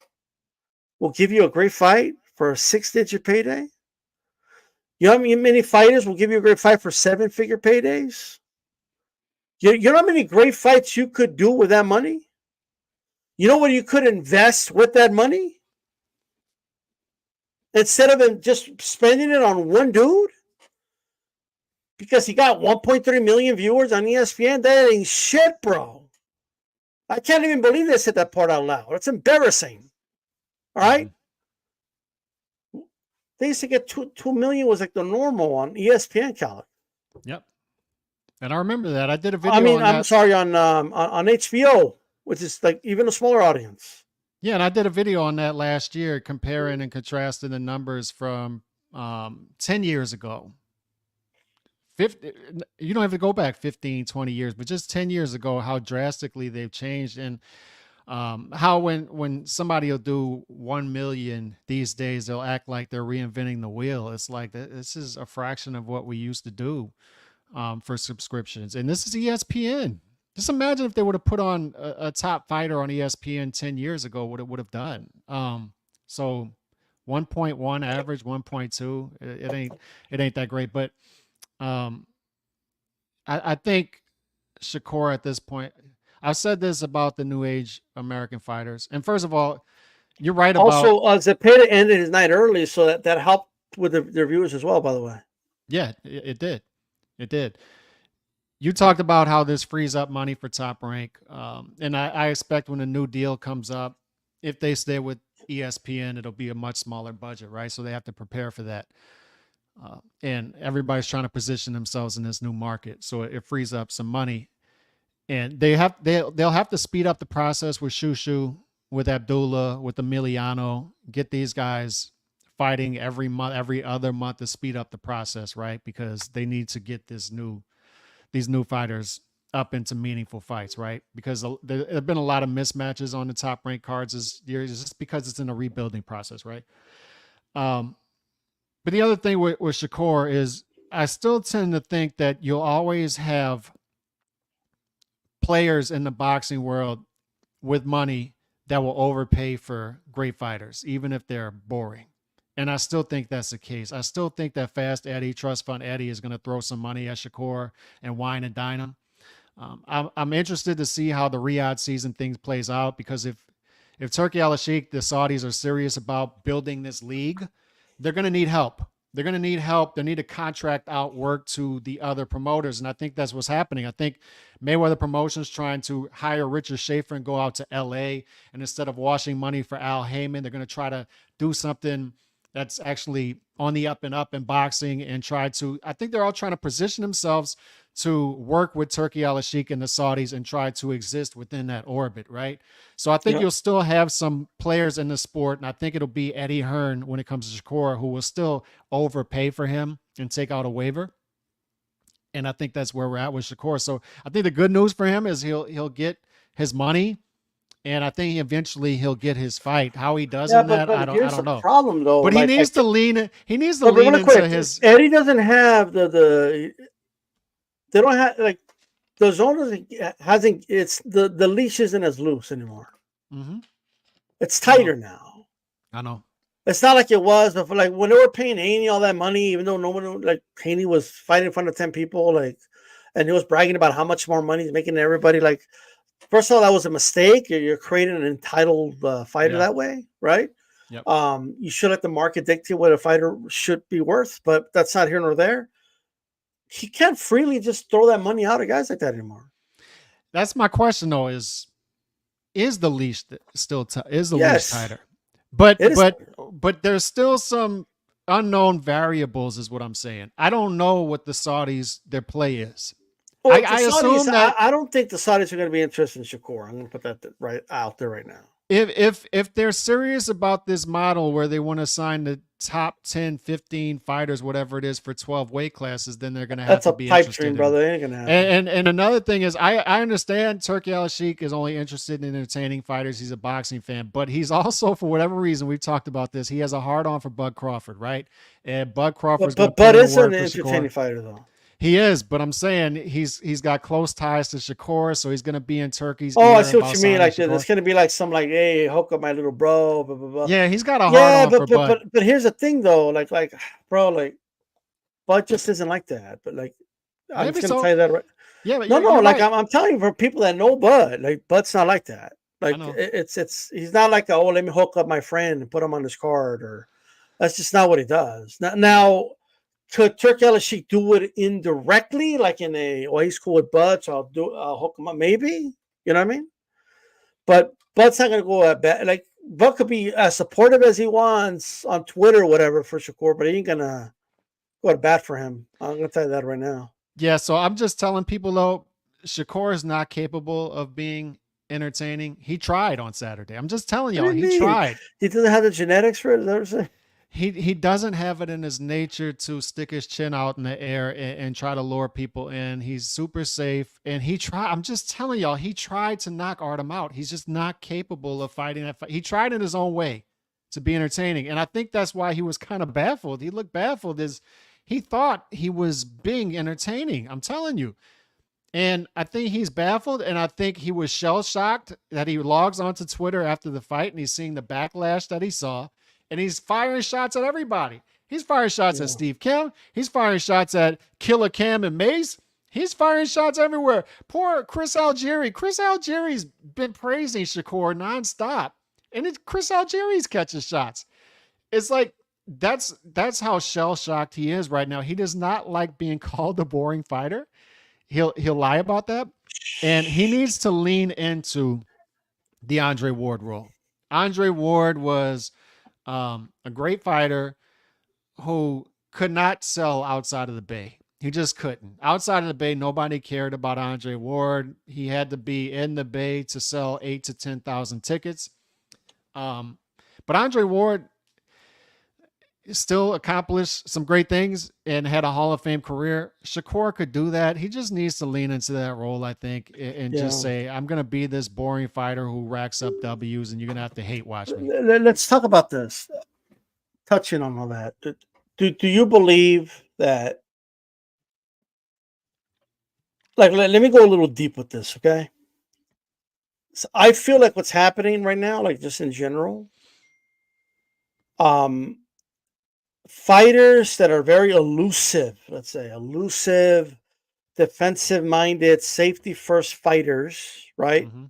will give you a great fight for a 6-digit payday? You know how many fighters will give you a great fight for 7-figure paydays? You know how many great fights you could do with that money? You know what you could invest with that money? Instead of just spending it on one dude? Because he got 1.3 million viewers on ESPN? That ain't shit, bro. I can't even believe they said that part out loud. It's embarrassing. All right? Mm-hmm. They used to get 2 million was like the normal on ESPN, Calic. Yep. And I remember that. I did a video I'm sorry, on HBO, which is like even a smaller audience. Yeah, and I did a video on that last year comparing and contrasting the numbers from 10 years ago. You don't have to go back 15, 20 years, but just 10 years ago, how drastically they've changed. And how when somebody will do 1 million these days, they'll act like they're reinventing the wheel. It's like this is a fraction of what we used to do for subscriptions. And this is ESPN. Just imagine if they would have put on a top fighter on ESPN 10 years ago, what it would have done. So 1.1 average, 1.2, it ain't that great. But I think Shakur at this point, I've said this about the new age American fighters. And first of all, you're right about... Also, Zepeda ended his night early, so that helped with their viewers as well, by the way. Yeah, it did. It did. You talked about how this frees up money for Top Rank. And I expect when a new deal comes up, if they stay with ESPN, it'll be a much smaller budget, right? So they have to prepare for that. And everybody's trying to position themselves in this new market. So it frees up some money. And they'll have to speed up the process with Shushu, with Abdullah, with Emiliano, get these guys fighting every month, every other month to speed up the process, right? Because they need to get these new fighters up into meaningful fights, right? Because there have been a lot of mismatches on the top ranked cards this year, just because it's in a rebuilding process, right? But the other thing with Shakur is I still tend to think that you'll always have players in the boxing world with money that will overpay for great fighters, even if they're boring. And I still think that's the case. I still think that Fast Eddie, Trust Fund Eddie, is going to throw some money at Shakur and wine and dine him. I'm interested to see how the Riyadh season things plays out, because if Turki Al-Sheikh, the Saudis, are serious about building this league, they're going to need help. They're going to need help. They need to contract out work to the other promoters. And I think that's what's happening. I think Mayweather Promotions trying to hire Richard Schaefer and go out to LA. And instead of washing money for Al Heyman, they're going to try to do something that's actually on the up and up in boxing and I think they're all trying to position themselves to work with Turki Al-Sheikh and the Saudis and try to exist within that orbit, right? So I think you'll still have some players in the sport, and I think it'll be Eddie Hearn when it comes to Shakur, who will still overpay for him and take out a waiver. And I think that's where we're at with Shakur. So I think the good news for him is he'll get his money, and I think eventually he'll get his fight. How he does in that, I don't know. Problem though, but he needs to lean. He needs to lean into his. Eddie doesn't have the. They don't have like the zone hasn't. It's the leash isn't as loose anymore. Mm-hmm. It's tighter now. I know. It's not like it was before. Like when they were paying Haney all that money, even though no one like Haney was fighting in front of 10 people, like, and he was bragging about how much more money he's making to everybody. Like, first of all, that was a mistake. You're creating an entitled fighter that way, right? Yep. You should let the market dictate what a fighter should be worth, but that's not here nor there. He can't freely just throw that money out at guys like that anymore. That's my question, though: is the leash still leash tighter? But there's still some unknown variables, is what I'm saying. I don't know what the Saudis their play is. Well, I assume that I don't think the Saudis are going to be interested in Shakur. I'm going to put that right out there right now. If they're serious about this model where they want to sign the top 10, 15 fighters, whatever it is, for 12 weight classes, then they're going to have to be interested. That's a pipe dream, brother. It ain't going to happen. And another thing is, I understand Turki Al-Sheikh is only interested in entertaining fighters. He's a boxing fan, but he's also, for whatever reason, we've talked about this, he has a hard on for Bud Crawford, right? And Bud Crawford's but Bud is an entertaining fighter, though. He is, but I'm saying he's got close ties to Shakur, so he's going to be in Turkey's. Oh, I see what you mean. Like it's going to be like some like, hey, hook up my little bro. Blah, blah, blah. Yeah, he's got a hard on for Bud. But here's the thing, though. Like bro, like Bud just isn't like that. But like, I'm just going to tell you that right. Yeah, but no. Like right. I'm telling you, for people that know Bud, like Bud's not like that. Like it's he's not like let me hook up my friend and put him on his card, or that's just not what he does. Now. Could Turki Al-Sheikh do it indirectly, like in he's cool with Bud, so I'll hook him up, maybe, you know what I mean? But Bud's not gonna go at bat. Like Bud could be as supportive as he wants on Twitter or whatever for Shakur, but he ain't gonna go to bat for him. I'm gonna tell you that right now. Yeah, so I'm just telling people though, Shakur is not capable of being entertaining. He tried on Saturday. I'm just telling y'all, he tried. He doesn't have the genetics for it. He doesn't have it in his nature to stick his chin out in the air and try to lure people in. He's super safe, and I'm just telling y'all, he tried to knock Artem out. He's just not capable of fighting that fight. He tried in his own way to be entertaining, and I think that's why he was kind of baffled. He looked baffled as he thought he was being entertaining. I'm telling you. And I think he's baffled, and I think he was shell-shocked that he logs onto Twitter after the fight, and he's seeing the backlash that he saw. And he's firing shots at everybody. He's firing shots at Steve Kim. He's firing shots at Killer Cam and Mace. He's firing shots everywhere. Poor Chris Algieri. Chris Algieri's been praising Shakur nonstop. And Chris Algieri's catching shots. It's like, that's how shell-shocked he is right now. He does not like being called a boring fighter. He'll lie about that. And he needs to lean into the Andre Ward role. Andre Ward was a great fighter who could not sell outside of the Bay. He just couldn't. Outside of the Bay, nobody cared about Andre Ward. He had to be in the Bay to sell 8,000 to 10,000 tickets. But Andre Ward still accomplished some great things and had a Hall of Fame career. Shakur could do that. He just needs to lean into that role, I think, and just say, I'm going to be this boring fighter who racks up W's and you're going to have to hate watch me. Let's talk about this. Touching on all that. Do you believe that, like, let me go a little deep with this, okay? So I feel like what's happening right now, like just in general, fighters that are very elusive, let's say elusive, defensive-minded, safety-first fighters, right? Mm-hmm.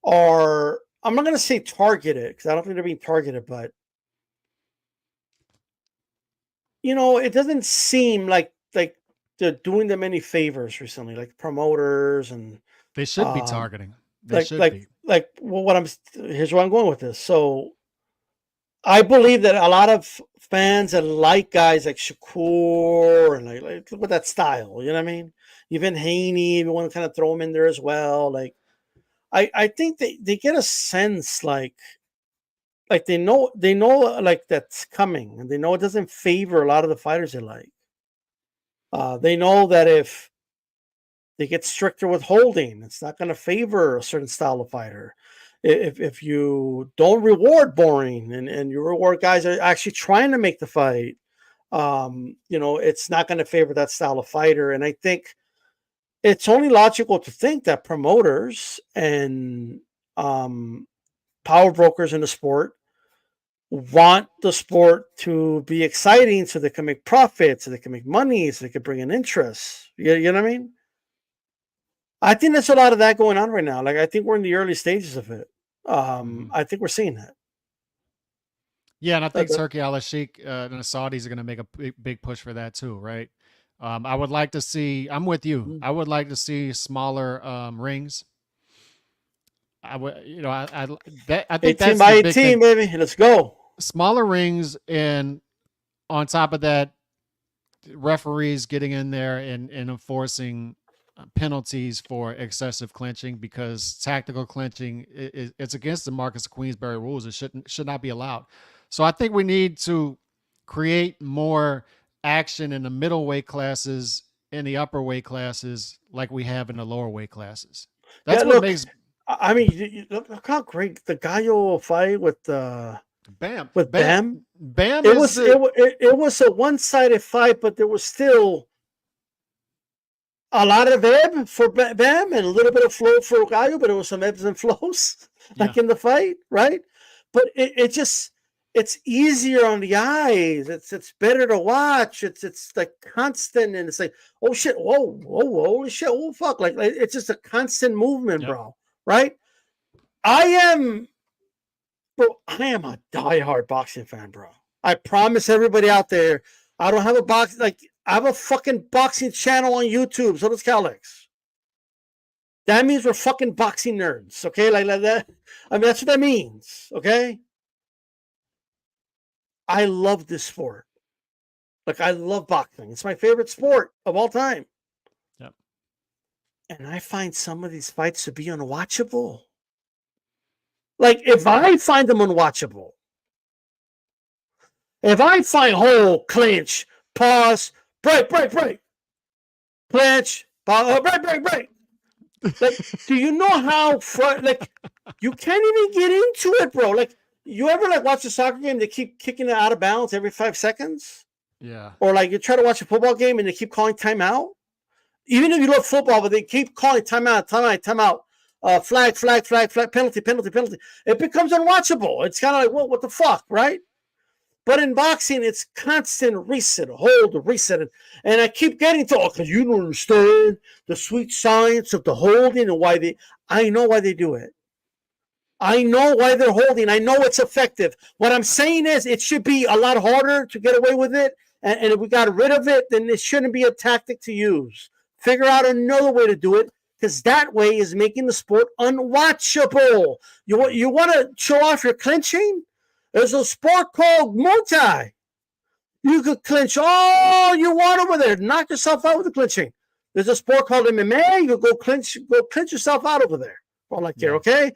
Are, I'm not going to say targeted, because I don't think they're being targeted, but you know, it doesn't seem like they're doing them any favors recently, like promoters and they should be targeting. They should be. Well, here's where I'm going with this. So I believe that a lot of fans that like guys like Shakur and like with that style, you know what I mean? Even Haney, if you want to kind of throw him in there as well. Like I think they get a sense like they know like that's coming, and they know it doesn't favor a lot of the fighters they like. They know that if they get stricter with holding, it's not going to favor a certain style of fighter. If you don't reward boring and you reward guys that are actually trying to make the fight, you know, it's not going to favor that style of fighter. And I think it's only logical to think that promoters and power brokers in the sport want the sport to be exciting so they can make profits, so they can make money, so they can bring in interest. You know what I mean? I think there's a lot of that going on right now. Like, I think we're in the early stages of it. I think we're seeing that. Yeah, and I think Turkey Al-Sheikh and the Saudis are going to make a big push for that too, right? I would like to see, I'm with you. I would like to see smaller rings. I would, you know, I think 18 by 18, baby. Let's go. Smaller rings, and on top of that, referees getting in there and enforcing penalties for excessive clinching, because tactical clinching it's against the Marcus Queensberry rules. It should not be allowed. So I think we need to create more action in the middle weight classes, in the upper weight classes, like we have in the lower weight classes. That's what makes. I mean, look how great the Gallo fight with Bam. Bam. It was a one-sided fight, but there was still a lot of ebb for Bam and a little bit of flow for Gallo, but it was some ebbs and flows like in the fight, right? But it's easier on the eyes. It's better to watch. It's like constant, and it's like, oh shit, whoa, holy shit, oh fuck, like it's just a constant movement, bro. Right? I am a diehard boxing fan, bro. I promise everybody out there, I don't have I have a fucking boxing channel on YouTube. So does Calix. That means we're fucking boxing nerds, okay? Like that. I mean, that's what that means, okay? I love this sport. Like, I love boxing. It's my favorite sport of all time. Yep. And I find some of these fights to be unwatchable. Like, if I find them unwatchable, if I find hold, clinch, pause, break, clinch, pause, break. Like, do you know how like you can't even get into it, bro? Like, you ever like watch a soccer game, they keep kicking it out of bounds every 5 seconds? Yeah. Or like you try to watch a football game and they keep calling timeout. Even if you love football, but they keep calling timeout. Flag, penalty. It becomes unwatchable. It's kind of like, well, what the fuck, right? But in boxing, it's constant reset, hold, reset. And I keep getting to, because you don't understand the sweet science of the holding and I know why they do it. I know why they're holding. I know it's effective. What I'm saying is it should be a lot harder to get away with it. And if we got rid of it, then it shouldn't be a tactic to use. Figure out another way to do it. because that way is making the sport unwatchable. You want to show off your clinching? There's a sport called Muay Thai. You could clinch all you want over there. Knock yourself out with the clinching. There's a sport called MMA. You could go clinch yourself out over there. All like there, okay?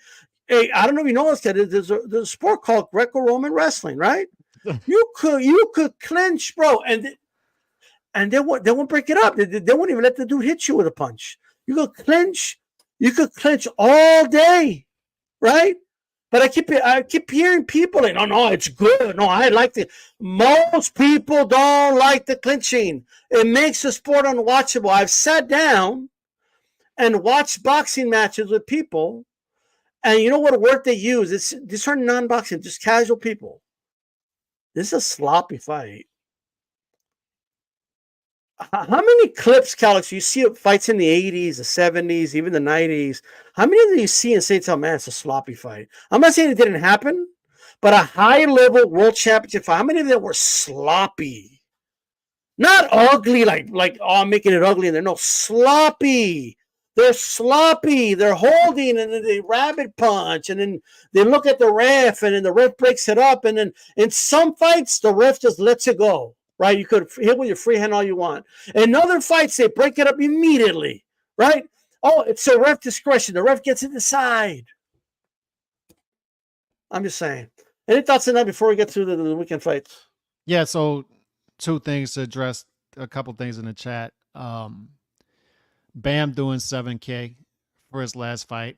Hey, I don't know if you know this, there's a sport called Greco-Roman wrestling, right? you could clinch, bro, and they won't break it up. They won't even let the dude hit you with a punch. You could clinch all day, right? But I keep hearing people like, no, it's good. No, I like it. Most people don't like the clinching. It makes the sport unwatchable. I've sat down and watched boxing matches with people, and you know what word they use? These are non-boxing, just casual people. This is a sloppy fight. How many clips, Calix, you see of fights in the 80s, the 70s, even the 90s? How many of them you see and say, man, it's a sloppy fight? I'm not saying it didn't happen, but a high-level world championship fight, how many of them were sloppy? Not ugly, like oh, I'm making it ugly. And they're no sloppy. They're sloppy. They're holding, and then they rabbit punch, and then they look at the ref, and then the ref breaks it up. And then in some fights, the ref just lets it go. Right, you could hit with your free hand all you want. In other fights, they break it up immediately. Right? Oh, it's a ref discretion. The ref gets to decide. I'm just saying. Any thoughts on that before we get to the weekend fights? Yeah. So, two things to address. A couple things in the chat. Bam doing 7K for his last fight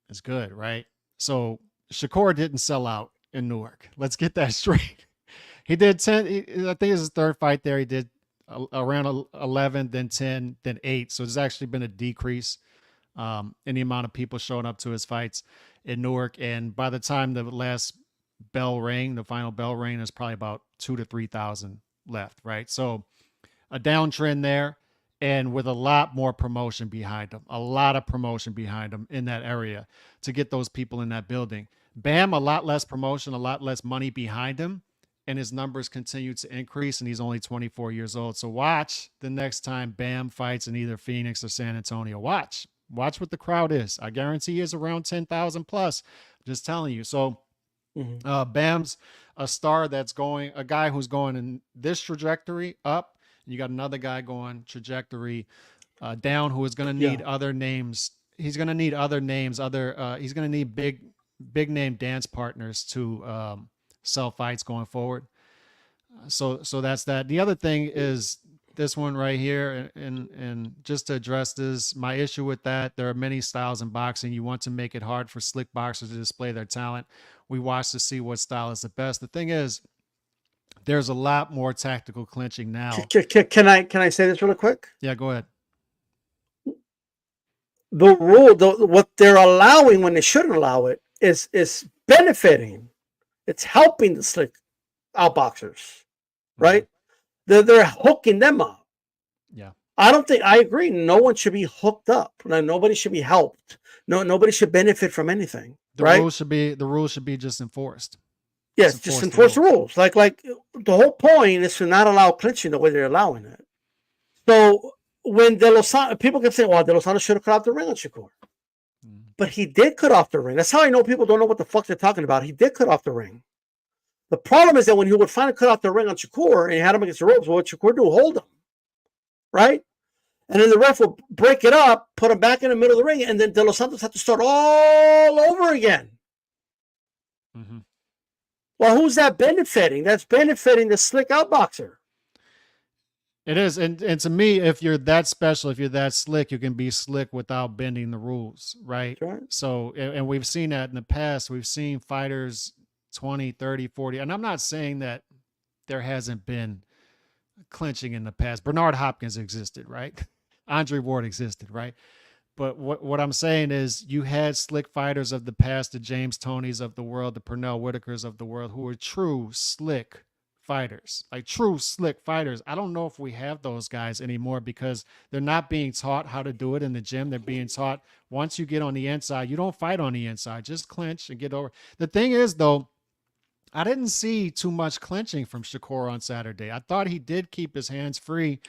is good, right? So Shakur didn't sell out in Newark. Let's get that straight. He did 10. I think it's his third fight there. He did around 11, then 10, then 8. So there's actually been a decrease in the amount of people showing up to his fights in Newark. And by the time the last bell rang, the final bell rang, there's probably about 2,000 to 3,000 left, right? So a downtrend there, and with a lot more promotion behind him, a lot of promotion behind him in that area to get those people in that building. Bam, a lot less promotion, a lot less money behind him. And his numbers continue to increase, and he's only 24 years old. So watch the next time Bam fights in either Phoenix or San Antonio. Watch what the crowd is. I guarantee is around 10,000 plus. Just telling you. So Bam's a star that's going, a guy who's going in this trajectory up. And you got another guy going trajectory down, who is going to need other names. He's going to need other names. He's going to need big name dance partners to sell fights going forward. So that's that. The other thing is this one right here, and just to address this, my issue with that, there are many styles in boxing. You want to make it hard for slick boxers to display their talent. We watch to see what style is the best. The thing is, there's a lot more tactical clinching now. Can I say this really quick? Yeah, go ahead. The rule, what they're allowing when they shouldn't allow it, is benefiting. It's helping the slick outboxers, right? They're hooking them up. Yeah. I agree. No one should be hooked up. Nobody should be helped. Nobody should benefit from anything. The rules should be just enforced. Yes, just enforce the rules. Like the whole point is to not allow clinching the way they're allowing it. So when De Los Santos, people kept saying, well, De Los Santos should have cut off the ring on Shakur. But he did cut off the ring. That's how I know people don't know what the fuck they're talking about. He did cut off the ring. The problem is that when he would finally cut off the ring on Shakur and he had him against the ropes, what would Shakur do? Hold him. Right? And then the ref will break it up, put him back in the middle of the ring, and then De Los Santos have to start all over again. Well, who's that benefiting? That's benefiting the slick outboxer. It is. And to me, if you're that special, if you're that slick, you can be slick without bending the rules, right? So, and we've seen that in the past. We've seen fighters 20, 30, 40. And I'm not saying that there hasn't been clinching in the past. Bernard Hopkins existed, right? Andre Ward existed, right? But what I'm saying is you had slick fighters of the past, the James Tonys of the world, the Pernell Whitakers of the world, who were true slick fighters, like true slick fighters. I don't know if we have those guys anymore because they're not being taught how to do it in the gym. They're being taught once you get on the inside, you don't fight on the inside, just clinch and get over. The thing is, though, I didn't see too much clinching from Shakur on Saturday. I thought he did keep his hands free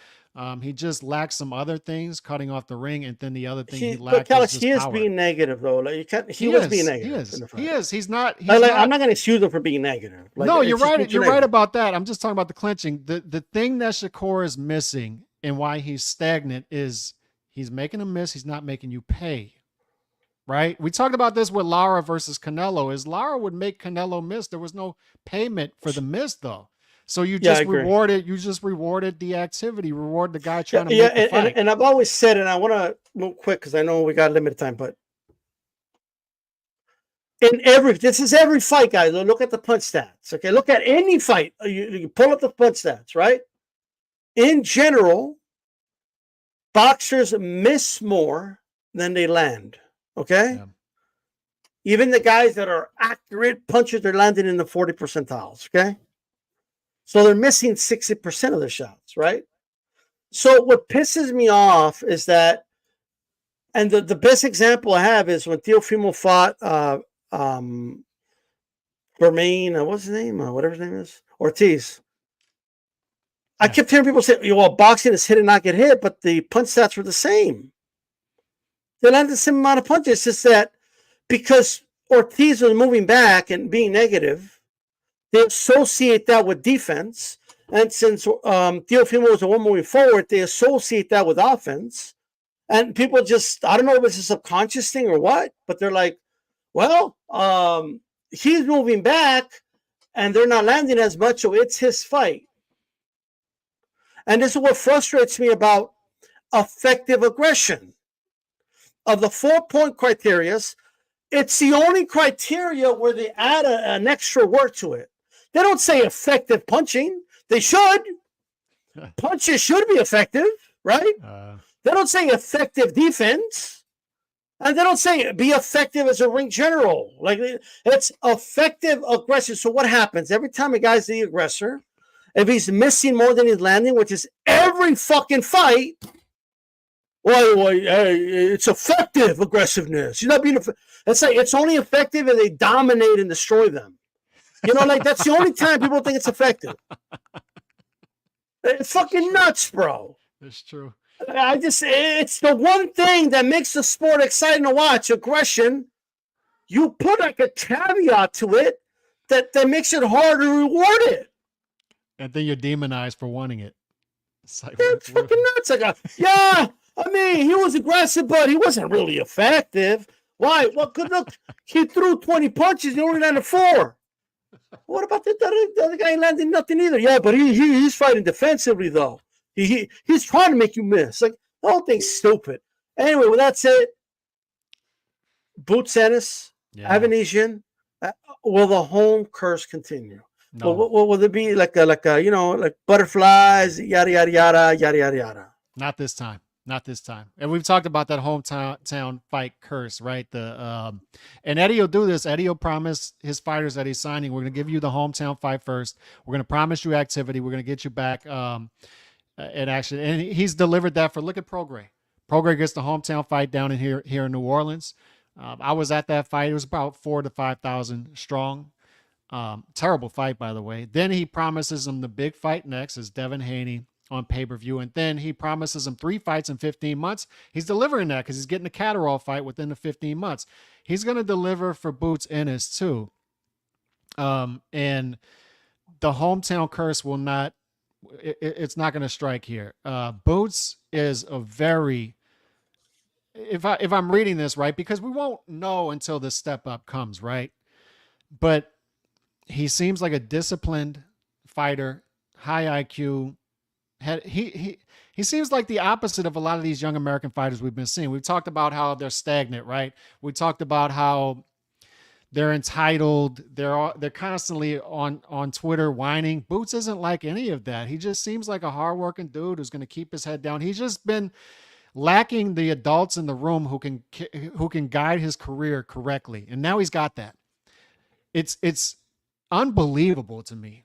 He just lacks some other things, cutting off the ring, and then the other thing he But lacked is Calix, just he is power. being negative though. Like you can't. He was being negative in the fight. He is. He's not. He's Like, not. I'm not going to excuse him for being negative. Like, No, it's you're just right. being You're negative. right about that. I'm just talking about the clinching. The thing that Shakur is missing and why he's stagnant is he's making a miss. He's not making you pay. Right? We talked about this with Lara versus Canelo. Is Lara would make Canelo miss. There was no payment for the miss though. So you just rewarded. You just rewarded the activity. Reward the guy trying to make the fight. And I've always said, and I want to move quick because I know we got limited time, but this is every fight, guys. Look at the punch stats. Okay, look at any fight. You pull up the punch stats, right? In general, boxers miss more than they land. Okay, yeah. Even the guys that are accurate punches, they're landing in the 40 percentiles. Okay, so they're missing 60% of the shots, right? So what pisses me off is that, and the best example I have is when Teofimo fought Bermain, what's his name? Whatever his name is, Ortiz. I kept hearing people say, well, boxing is hit and not get hit, but the punch stats were the same. They landed the same amount of punches. It's just that because Ortiz was moving back and being negative, they associate that with defense. And since Teofimo was the one moving forward, they associate that with offense. And people just, I don't know if it's a subconscious thing or what, but they're like, well, he's moving back and they're not landing as much, so it's his fight. And this is what frustrates me about effective aggression. Of the 4-point criteria, it's the only criteria where they add an extra word to it. They don't say effective punching. They should. Punches should be effective, right? They don't say effective defense. And they don't say be effective as a ring general. Like, it's effective aggression. So what happens? Every time a guy's the aggressor, if he's missing more than he's landing, which is every fucking fight, well, it's effective aggressiveness. You're not being. It's like it's only effective if they dominate and destroy them. You know, like that's the only time people think it's effective. It's fucking nuts, bro. That's true. It's the one thing that makes the sport exciting to watch. Aggression. You put like a caveat to it that makes it hard to reward it. And then you're demonized for wanting it. It's like, it's fucking nuts. Like, yeah. I mean, he was aggressive, but he wasn't really effective. Why? Well, good look. He threw 20 punches. He only landed 4. What about the other guy? Landed nothing either. Yeah, but he's fighting defensively though. He's trying to make you miss. Like the whole thing's stupid. Anyway, well, that's it. Boots Ennis, Avenesyan. Will the home curse continue? No. Will there be like butterflies, yada yada yada yada yada yada? Not this time. Not this time. And we've talked about that hometown fight curse, right? And Eddie will do this. Eddie will promise his fighters that he's signing, we're going to give you the hometown fight first. We're going to promise you activity. We're going to get you back in action. And he's delivered that for, look at Prograis. Prograis gets the hometown fight down in here in New Orleans. I was at that fight. It was about 4,000 to 5,000 strong. Terrible fight, by the way. Then he promises him the big fight next is Devin Haney on pay-per-view, and then he promises him 3 fights in 15 months. He's delivering that because he's getting a Catterall fight within the 15 months. He's going to deliver for Boots Ennis too. And the hometown curse will not, it's not going to strike here. Boots is a very, if I'm reading this right, because we won't know until the step up comes, right? But he seems like a disciplined fighter, high IQ. He seems like the opposite of a lot of these young American fighters we've been seeing. We've talked about how they're stagnant, right? We talked about how they're entitled. They're constantly on Twitter whining. Boots isn't like any of that. He just seems like a hardworking dude who's going to keep his head down. He's just been lacking the adults in the room who can guide his career correctly, and now he's got that. It's unbelievable to me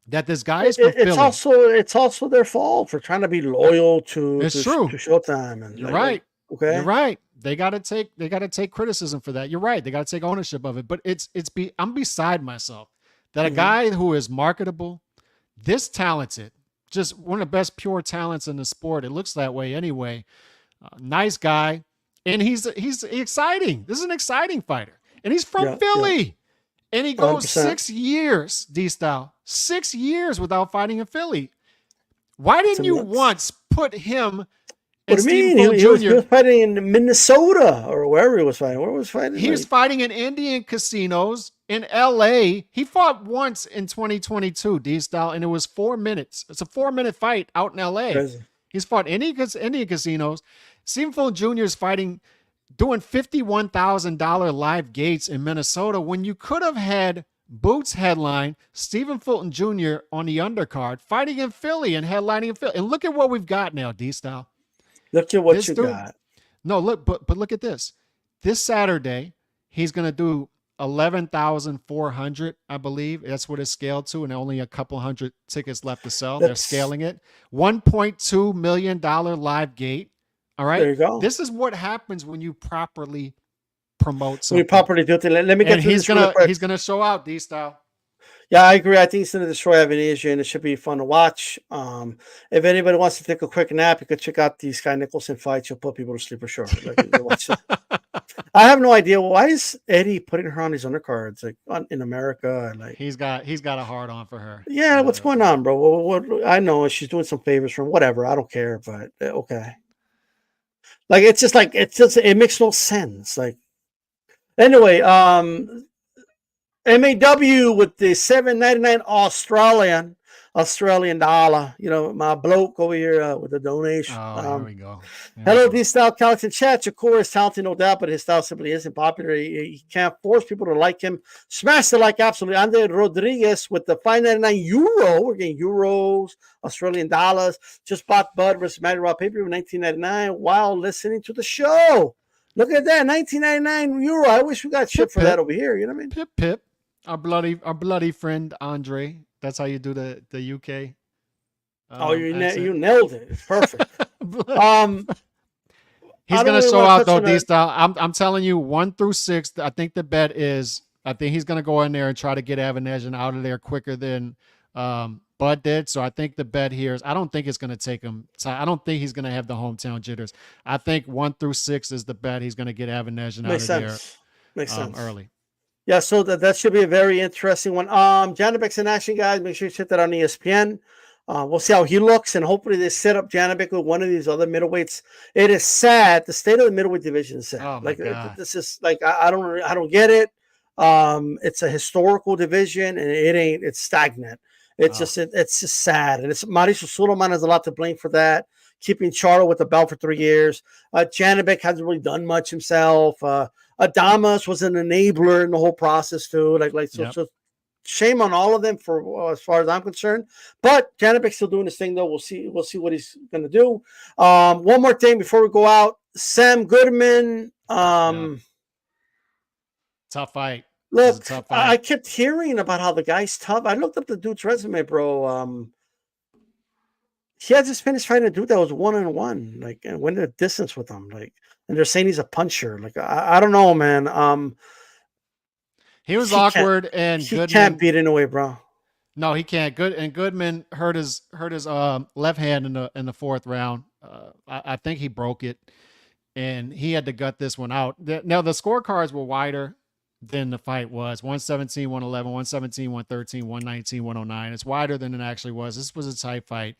that this guy is fulfilling. It's also their fault for trying to be loyal to Showtime. And you're right. Okay, you're right. They got to take criticism for that. You're right. They got to take ownership of it. But I'm beside myself that a guy who is marketable, this talented, just one of the best pure talents in the sport. It looks that way anyway. Nice guy, and he's exciting. This is an exciting fighter, and he's from Philly, and he goes 100%. 6 years, D-Style, 6 years without fighting in Philly. Why didn't you once put him? What do you mean? He was fighting in Minnesota or wherever he was fighting. Where was he fighting? He was fighting in Indian casinos in LA. He fought once in 2022, D-Style, and it was 4 minutes. It's a 4-minute fight out in LA. Crazy. He's fought Indian casinos. Stephen Fulton Jr. is fighting, doing $51,000 live gates in Minnesota when you could have had Boots headline, Stephen Fulton Jr. on the undercard, fighting in Philly and headlining in Philly. And look at what we've got now, D-Style. Look at what you got. No, look, but look at this. This Saturday, he's going to do 11,400, I believe. That's what it's scaled to, and only a couple hundred tickets left to sell. They're scaling it. $1.2 million live gate. All right. There you go. This is what happens when you properly promote something. We properly do it. Let me get and to he's this. gonna show out, D-Style. Yeah, I agree. I think he's going to destroy Avenesyan. It should be fun to watch. If anybody wants to take a quick nap, you could check out these Sky Nicholson fights. You'll put people to sleep for sure. I have no idea. Why is Eddie putting her on these undercards in America? He's got a hard on for her. Yeah, what's going on, bro? What I know she's doing some favors for him. Whatever. I don't care, but okay. It makes no sense. Anyway, MAW with the $7.99 Australian dollar. You know, my bloke over here with the donation. Here we go. Hello, DStyle, Calix in chat. Shakur is talented, no doubt, but his style simply isn't popular. He can't force people to like him. Smash the like, absolutely. Andre Rodriguez with the €5.99. We're getting euros, Australian dollars. Just bought Bud versus Matty Raw pay-per-view $19.99 while listening to the show. Look at that, €19.99. I wish we got shit for that over here. You know what I mean? Pip, pip. Our bloody friend Andre. That's how you do the UK. You nailed it. It's perfect. He's gonna show out though, D-Style. I'm telling you, 1 through 6. I think the bet is. I think he's gonna go in there and try to get Avenesyan out of there quicker than Bud did. So I think the bet here is. I don't think it's gonna take him. So I don't think he's gonna have the hometown jitters. I think 1 through 6 is the bet. He's gonna get Avenesyan out of there. Makes sense. Early. Yeah, so that should be a very interesting one. Janibek's in action, guys. Make sure you check that on ESPN. We'll see how he looks, and hopefully they set up Janibek with one of these other middleweights. It is sad. The state of the middleweight division is sad. Oh my God. This is I don't get it. It's a historical division, and it's stagnant. It's just sad, and it's Mauricio Suleiman has a lot to blame for that. Keeping Charlo with the belt for 3 years. Janibek hasn't really done much himself. Adamas was an enabler in the whole process too. So shame on all of them for as far as I'm concerned. But Janibek's still doing his thing though. We'll see what he's gonna do. One more thing before we go out. Sam Goodman. Tough fight. Look, I kept hearing about how the guy's tough. I looked up the dude's resume, bro. He had just finished fighting a dude that was 1-1, and went the distance with him, and they're saying he's a puncher. I don't know, man. He was awkward, and he Goodman can't beat Inoue, bro. No, he can't. Goodman hurt his left hand in the 4th round. I think he broke it, and he had to gut this one out. Now the scorecards were wider than the fight was. 117, 111, 117, 113, 119, 109. It's wider than it actually was. This was a tight fight.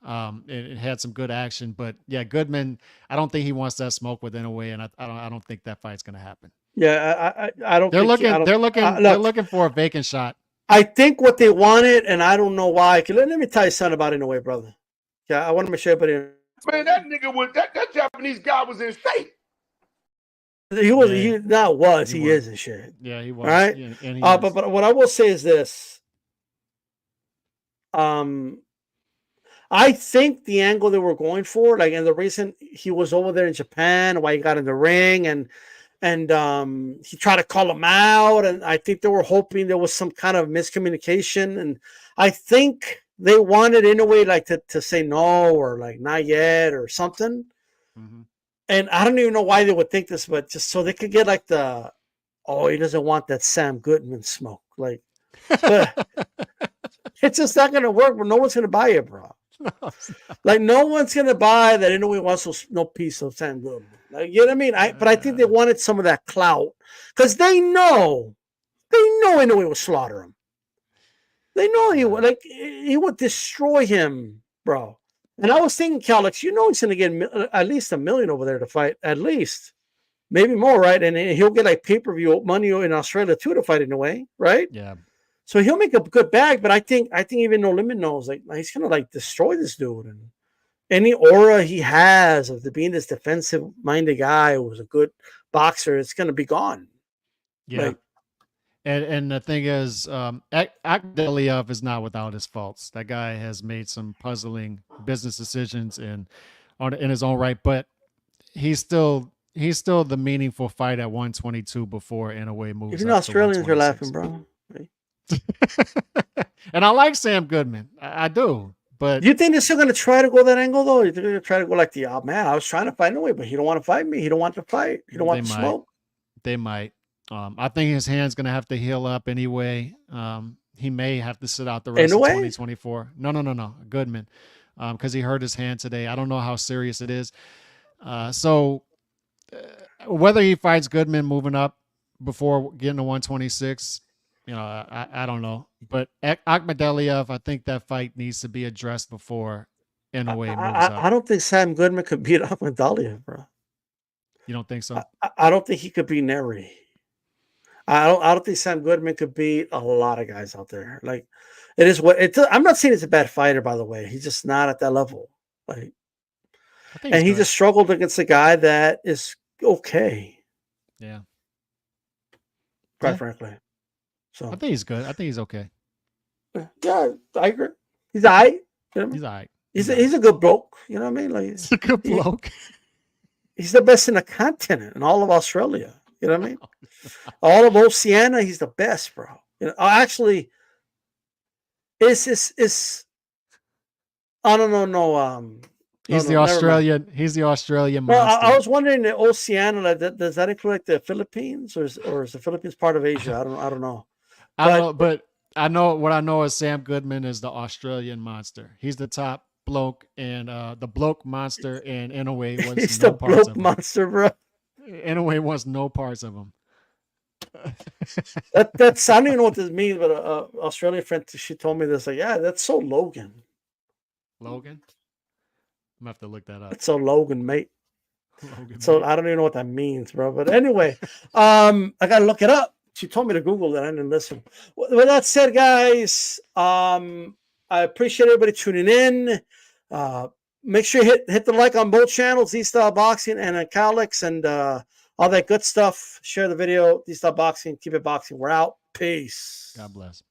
It had some good action, but yeah, Goodman, I don't think he wants that smoke with Inoue, and I don't think that fight's going to happen. Yeah, I don't. They're looking for a vacant shot. I think what they wanted, and I don't know why. Let me tell you something about Inoue, brother. Yeah, I want to make sure everybody. Man, that nigga was that Japanese guy was in shape. He was. Yeah. He is in shape. Yeah, he was. All right. Yeah, and but what I will say is this. I think the angle they were going for, and the reason he was over there in Japan, why he got in the ring, and he tried to call him out, and I think they were hoping there was some kind of miscommunication, and I think they wanted Inoue to say no or not yet or something, and I don't even know why they would think this, but just so they could get he doesn't want that Sam Goodman smoke, but it's just not going to work. But no one's going to buy it, bro. Like, no one's gonna buy that Inoue wants no piece of Sam Goodman. Like, you know what I mean? But I think they wanted some of that clout because they know Inoue would slaughter him. They know he would destroy him, bro. And I was thinking, Calix, he's gonna get at least $1 million over there to fight, at least, maybe more, right? And he'll get like pay-per-view money in Australia too to fight Inoue, right? Yeah. So he'll make a good bag, but I think even No Limit knows like he's gonna like destroy this dude, and any aura he has of being this defensive-minded guy who was a good boxer, it's gonna be gone. Yeah. Like, and the thing is, Akhmadaliev is not without his faults. That guy has made some puzzling business decisions in his own right, but he's still the meaningful fight at 122 before Inoue moves. Even Australians are laughing, bro. And I like Sam Goodman. I do. But you think they're still going to try to go that angle, though? You think they're going to try to go like man, I was trying to fight Inoue, but he don't want to fight me. He don't want to fight. He don't want to smoke. They might. I think his hand's going to have to heal up anyway. He may have to sit out the rest of 2024. No. Goodman. Because he hurt his hand today. I don't know how serious it is. So whether he fights Goodman moving up before getting to 126, I don't know. But Akhmadaliev, I think that fight needs to be addressed before Inoue moves up. I don't think Sam Goodman could beat Akhmadaliev, bro. You don't think so? I don't think he could beat Neri. I don't think Sam Goodman could beat a lot of guys out there. Like, it is what it. I'm not saying he's a bad fighter, by the way. He's just not at that level. Like, and he just struggled against a guy that is okay. Yeah. Quite frankly. So I think he's good. I think he's okay. Yeah, I agree. He's all right. You know what I mean? He's all right. He's a good bloke. You know what I mean? Like, he's a good bloke. He's the best in the continent in all of Australia. You know what I mean? All of Oceania, he's the best, bro. Actually, it's I don't know. He's the Australian. He's the Australian monster. Well, I was wondering, the Oceania, does that include like the Philippines, or is the Philippines part of Asia? I don't know. But I know what I know is Sam Goodman is the Australian monster. He's the top bloke, and the bloke monster in Inoue was he's no the parts bloke of him. Monster, bro. Inoue wants no parts of him. That's I don't even know what this means, but Australian friend, she told me this. Like, yeah, that's so Logan. Logan? I'm gonna have to look that up. It's so Logan, mate. Logan, so mate. I don't even know what that means, bro. But anyway, I gotta look it up. She told me to Google that. I didn't listen. With that said, guys, I appreciate everybody tuning in. Make sure you hit the like on both channels, DStyleBoxing and Calix, and all that good stuff. Share the video, DStyleBoxing. Keep it boxing. We're out. Peace. God bless.